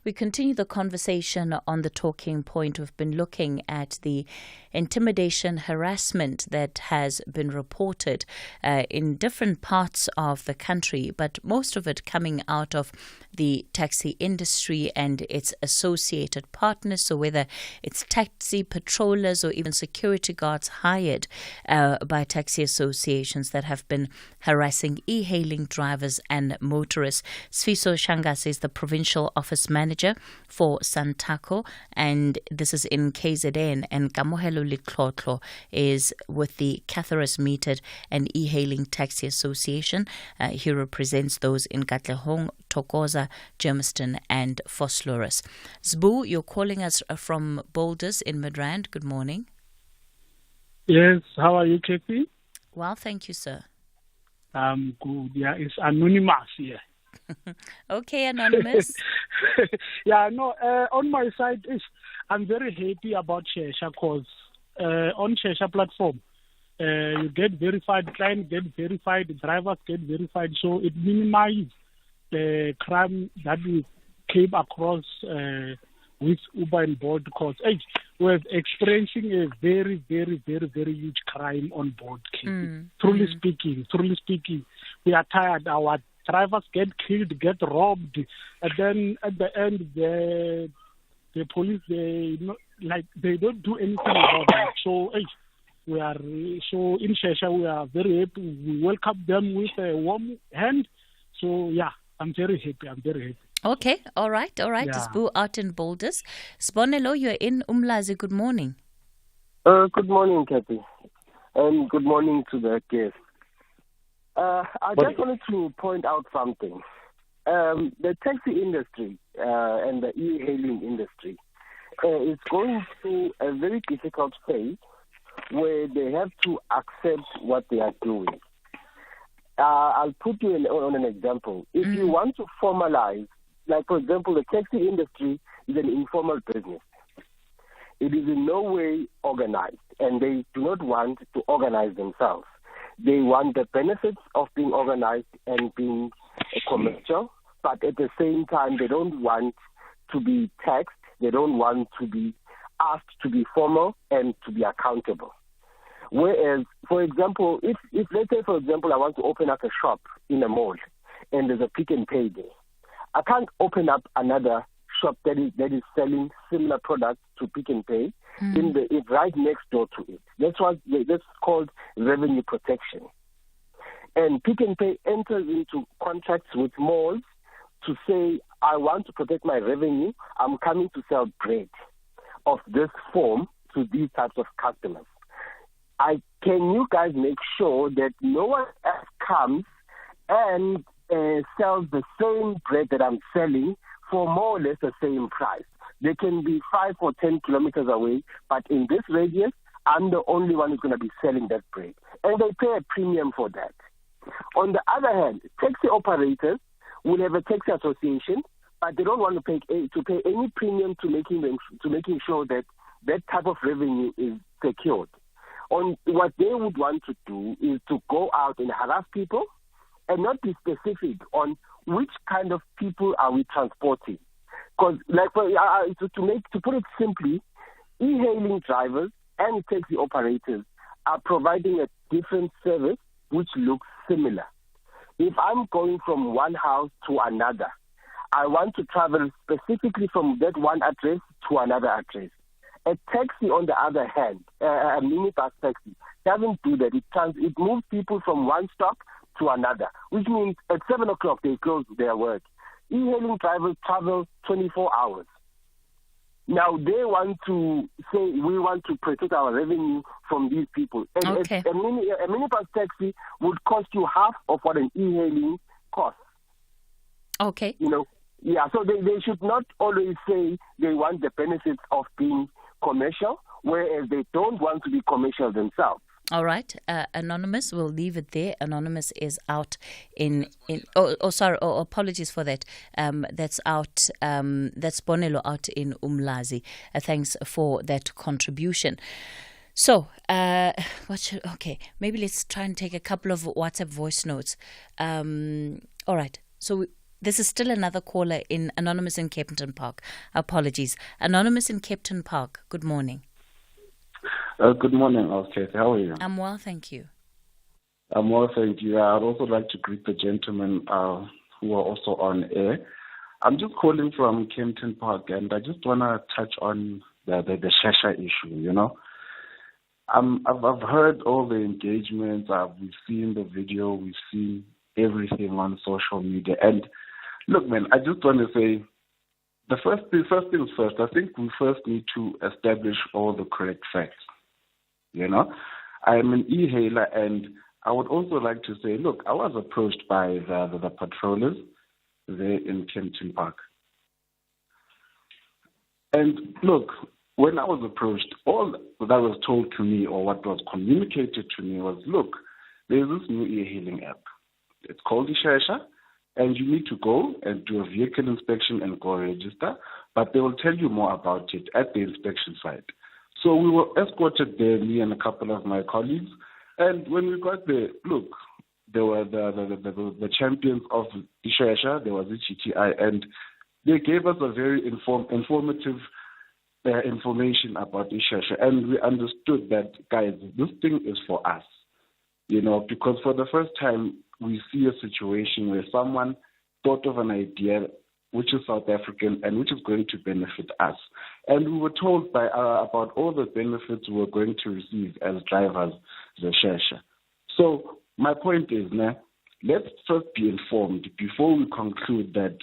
We continue the conversation on the Talking Point. We've been looking at the intimidation, harassment that has been reported in different parts of the country, but most of it coming out of the taxi industry and its associated partners. So whether it's taxi patrollers or even security guards hired by taxi associations that have been harassing e-hailing drivers and motorists. Sfiso Shangas is the provincial office manager for Santaco, and this is in KZN, and Kamohelo Liklotlo is with the Catharis Metered and E-Hailing Taxi Association. He represents those in Katlehong, Thokoza, Germiston and Vosloorus. Zbu, you're calling us from Boulders in Midrand. Good morning. Yes, how are you, Cathy? Well, thank you, sir. Good. Yeah, it's anonymous here. Okay, anonymous. Yeah, no, on my side, I'm very happy about Shesha because on Shesha platform, you get verified, clients get verified, drivers get verified, so it minimizes the crime that we came across with Uber and Bolt because we're experiencing a very, very, very, very huge crime on board. Truly speaking, we are tired. Our drivers get killed, get robbed, and then at the end, the police they don't do anything about it. So we are so in Shesha we are very happy. We welcome them with a warm hand. So yeah, I'm very happy. Okay, all right. Yeah. It's Boo out in Boulders. Sponelo, you're in Umlazi. Good morning. Good morning, Cathy. And good morning to the guest. I just wanted to point out something. The taxi industry and the e-hailing industry is going through a very difficult phase where they have to accept what they are doing. I'll put you on an example. If you want to formalize, like for example, the taxi industry is an informal business. It is in no way organized, and they do not want to organize themselves. They want the benefits of being organized and being commercial, but at the same time, they don't want to be taxed. They don't want to be asked to be formal and to be accountable. Whereas, for example, if let's say, for example, I want to open up a shop in a mall and there's a Pick and Pay there, I can't open up another shop that is selling similar products to Pick and Pay right next door to it. That's called revenue protection. And Pick and Pay enters into contracts with malls to say, I want to protect my revenue. I'm coming to sell bread of this form to these types of customers. Can you guys make sure that no one else comes and sells the same bread that I'm selling for more or less the same price? They can be 5 or 10 kilometers away, but in this radius, I'm the only one who's going to be selling that bread. And they pay a premium for that. On the other hand, taxi operators will have a taxi association, but they don't want to pay any premium to making sure that that type of revenue is secured. What they would want to do is to go out and harass people and not be specific on which kind of people are we transporting. Because, to put it simply, e-hailing drivers and taxi operators are providing a different service which looks similar. If I'm going from one house to another, I want to travel specifically from that one address to another address. A taxi, on the other hand, a minibus taxi, doesn't do that. It moves people from one stop to another, which means at 7 o'clock they close their work. E-hailing drivers travel 24 hours. Now they want to say we want to protect our revenue from these people. And a minibus taxi would cost you half of what an e-hailing costs. Okay. So they should not always say they want the benefits of being commercial, whereas they don't want to be commercial themselves. All right. Anonymous, we'll leave it there. Anonymous is out apologies for that. That's Bonelo out in Umlazi. Thanks for that contribution. So, maybe let's try and take a couple of WhatsApp voice notes. All right. So this is still another caller in Anonymous in Captain Park. Apologies. Anonymous in Captain Park, good morning. Good morning, Cathy. How are you? I'm well, thank you. I'm well, thank you. I'd also like to greet the gentlemen who are also on air. I'm just calling from Kempton Park, and I just want to touch on the Shasha issue, I've heard all the engagements. We've seen the video. We've seen everything on social media. And look, man, I just want to say, the first things first, I think we first need to establish all the correct facts. I am an e-hailer, and I would also like to say, look, I was approached by the patrollers there in Kempton Park. And look, when I was approached, all that was told to me, or what was communicated to me, was, look, there's this new e-hailing app. It's called Ishesha, and you need to go and do a vehicle inspection and go register, but they will tell you more about it at the inspection site. So we were escorted there, me and a couple of my colleagues, and when we got there, look, there were the champions of Ishesha, there was the GTI, and they gave us a very informative information about Ishesha, and we understood that, guys, this thing is for us, because for the first time, we see a situation where someone thought of an idea which is South African and which is going to benefit us. And we were told about all the benefits we were going to receive as drivers, the Shesha. So my point is, let's first be informed before we conclude that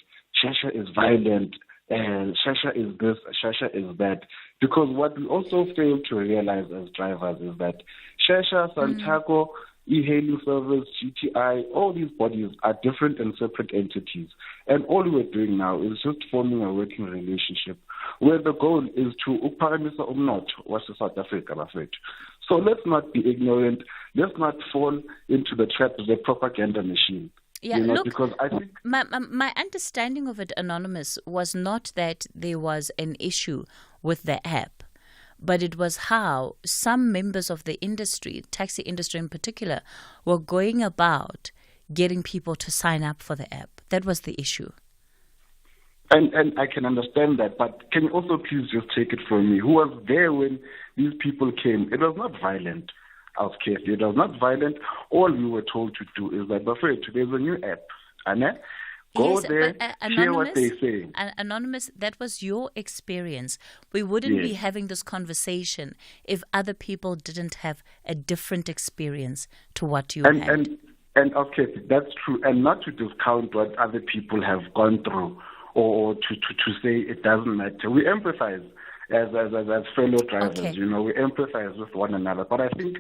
Shasha is violent, and Shasha is this, Shasha is that. Because what we also fail to realize as drivers is that Shasha, Santaco, e-hailing service, GTI, all these bodies are different and separate entities. And all we're doing now is just forming a working relationship where the goal is to uphakamisa umnotho wase-South Africa, bafethu. So let's not be ignorant. Let's not fall into the trap of the propaganda machine. Yeah, look, because I think my understanding of it, Anonymous, was not that there was an issue with the app, but it was how some members of the industry, taxi industry in particular, were going about getting people to sign up for the app. That was the issue. And I can understand that, but can you also please just take it from me? Who was there when these people came? It was not violent. Cathy. It was not violent. All we were told to do is that, Bafethu, there's a new app. Go there, hear what they say. Anonymous, that was your experience. We wouldn't be having this conversation if other people didn't have a different experience to what you had. And okay, that's true. And not to discount what other people have gone through or to say it doesn't matter. We empathize as fellow drivers, we empathize with one another. But I think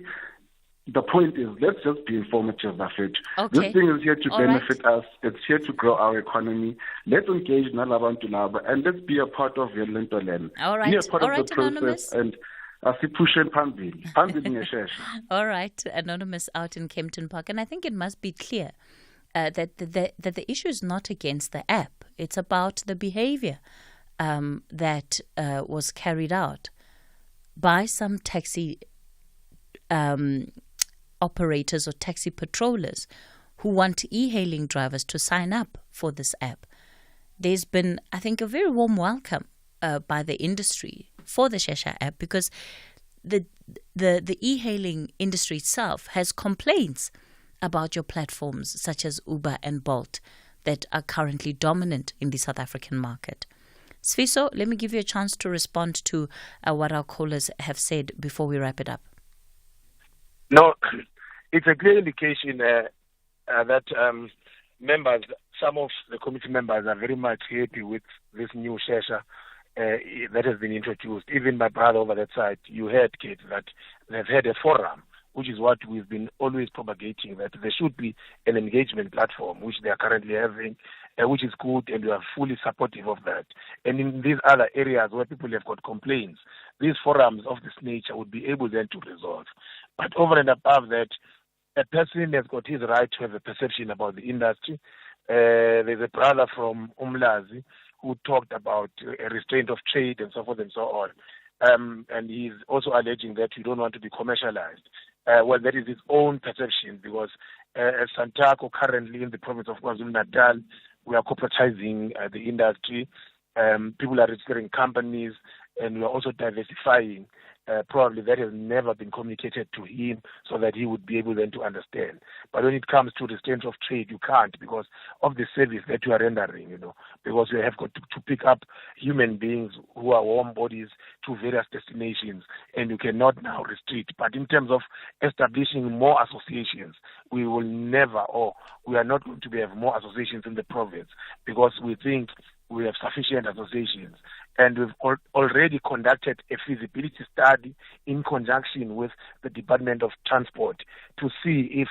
the point is, let's just be informative of it. Okay. This thing is here to benefit us. It's here to grow our economy. Let's engage Nalabantu Laba and let's be a part of your Lentolen. All right. Be a part of the process Anonymous. And all right, Anonymous out in Kempton Park. And I think it must be clear that the issue is not against the app. It's about the behavior that was carried out by some taxi operators or taxi patrollers who want e-hailing drivers to sign up for this app. There's been, I think, a very warm welcome by the industry for the Shasha app, because the e-hailing industry itself has complaints about your platforms such as Uber and Bolt that are currently dominant in the South African market. Sfiso, let me give you a chance to respond to what our callers have said before we wrap it up. No, it's a clear indication that members, some of the committee members are very much happy with this new Shasha that has been introduced. Even my brother over that side, you heard, Kate, that they've had a forum, which is what we've been always propagating, that there should be an engagement platform, which they are currently having, which is good, and we are fully supportive of that. And in these other areas where people have got complaints, these forums of this nature would be able then to resolve. But over and above that, a person has got his right to have a perception about the industry. There's a brother from Umlazi who talked about a restraint of trade and so forth and so on. And he's also alleging that we don't want to be commercialized. Well, that is his own perception, because as Santaco currently in the province of KwaZulu-Natal, we are corporatizing the industry. People are registering companies, and we are also diversifying. Probably that has never been communicated to him so that he would be able then to understand. But when it comes to restraint of trade, you can't, because of the service that you are rendering, because you have got to pick up human beings who are warm bodies to various destinations, and you cannot now restrict. But in terms of establishing more associations, we will never, or we are not going to have more associations in the province, because we think we have sufficient associations. And we've already conducted a feasibility study in conjunction with the Department of Transport to see if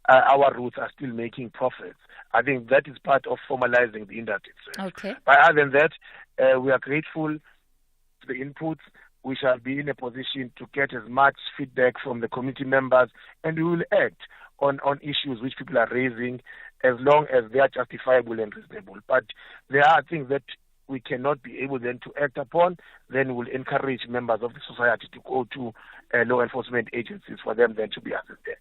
our routes are still making profits. I think that is part of formalizing the industry. Okay. But other than that, we are grateful to the inputs. We shall be in a position to get as much feedback from the committee members, and we will act on issues which people are raising as long as they are justifiable and reasonable. But there are things that we cannot be able then to act upon. Then we'll encourage members of the society to go to law enforcement agencies for them then to be assisted.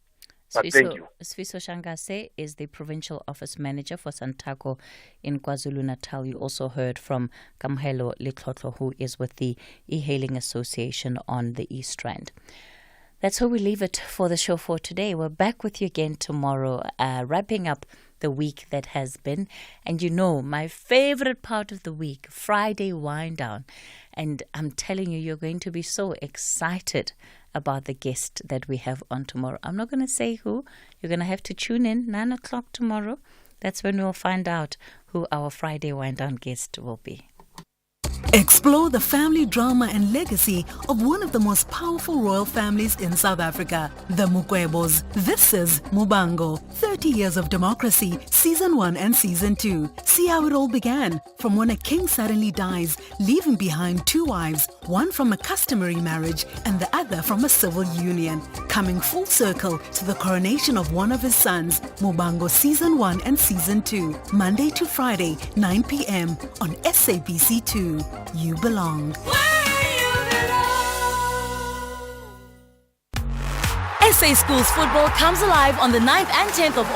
But thank you. Sfiso Shangase is the Provincial Office Manager for Santaco in KwaZulu-Natal. You also heard from Kamhelo Litlotlo, who is with the E-Hailing Association on the East Rand. That's how we leave it for the show for today. We're back with you again tomorrow, wrapping up the week that has been. And my favorite part of the week, Friday wind down. And I'm telling you, you're going to be so excited about the guest that we have on tomorrow. I'm not going to say who. You're going to have to tune in 9 o'clock tomorrow. That's when we'll find out who our Friday Wind Down guest will be. Explore the family drama and legacy of one of the most powerful royal families in South Africa, the Mukwebos. This is Mubango, 30 Years of Democracy, Season 1 and Season 2. See how it all began, from when a king suddenly dies, leaving behind 2 wives, one from a customary marriage and the other from a civil union, coming full circle to the coronation of one of his sons. Mubango Season 1 and Season 2, Monday to Friday, 9 p.m. on SABC2. You belong. SA Schools football comes alive on the 9th and 10th of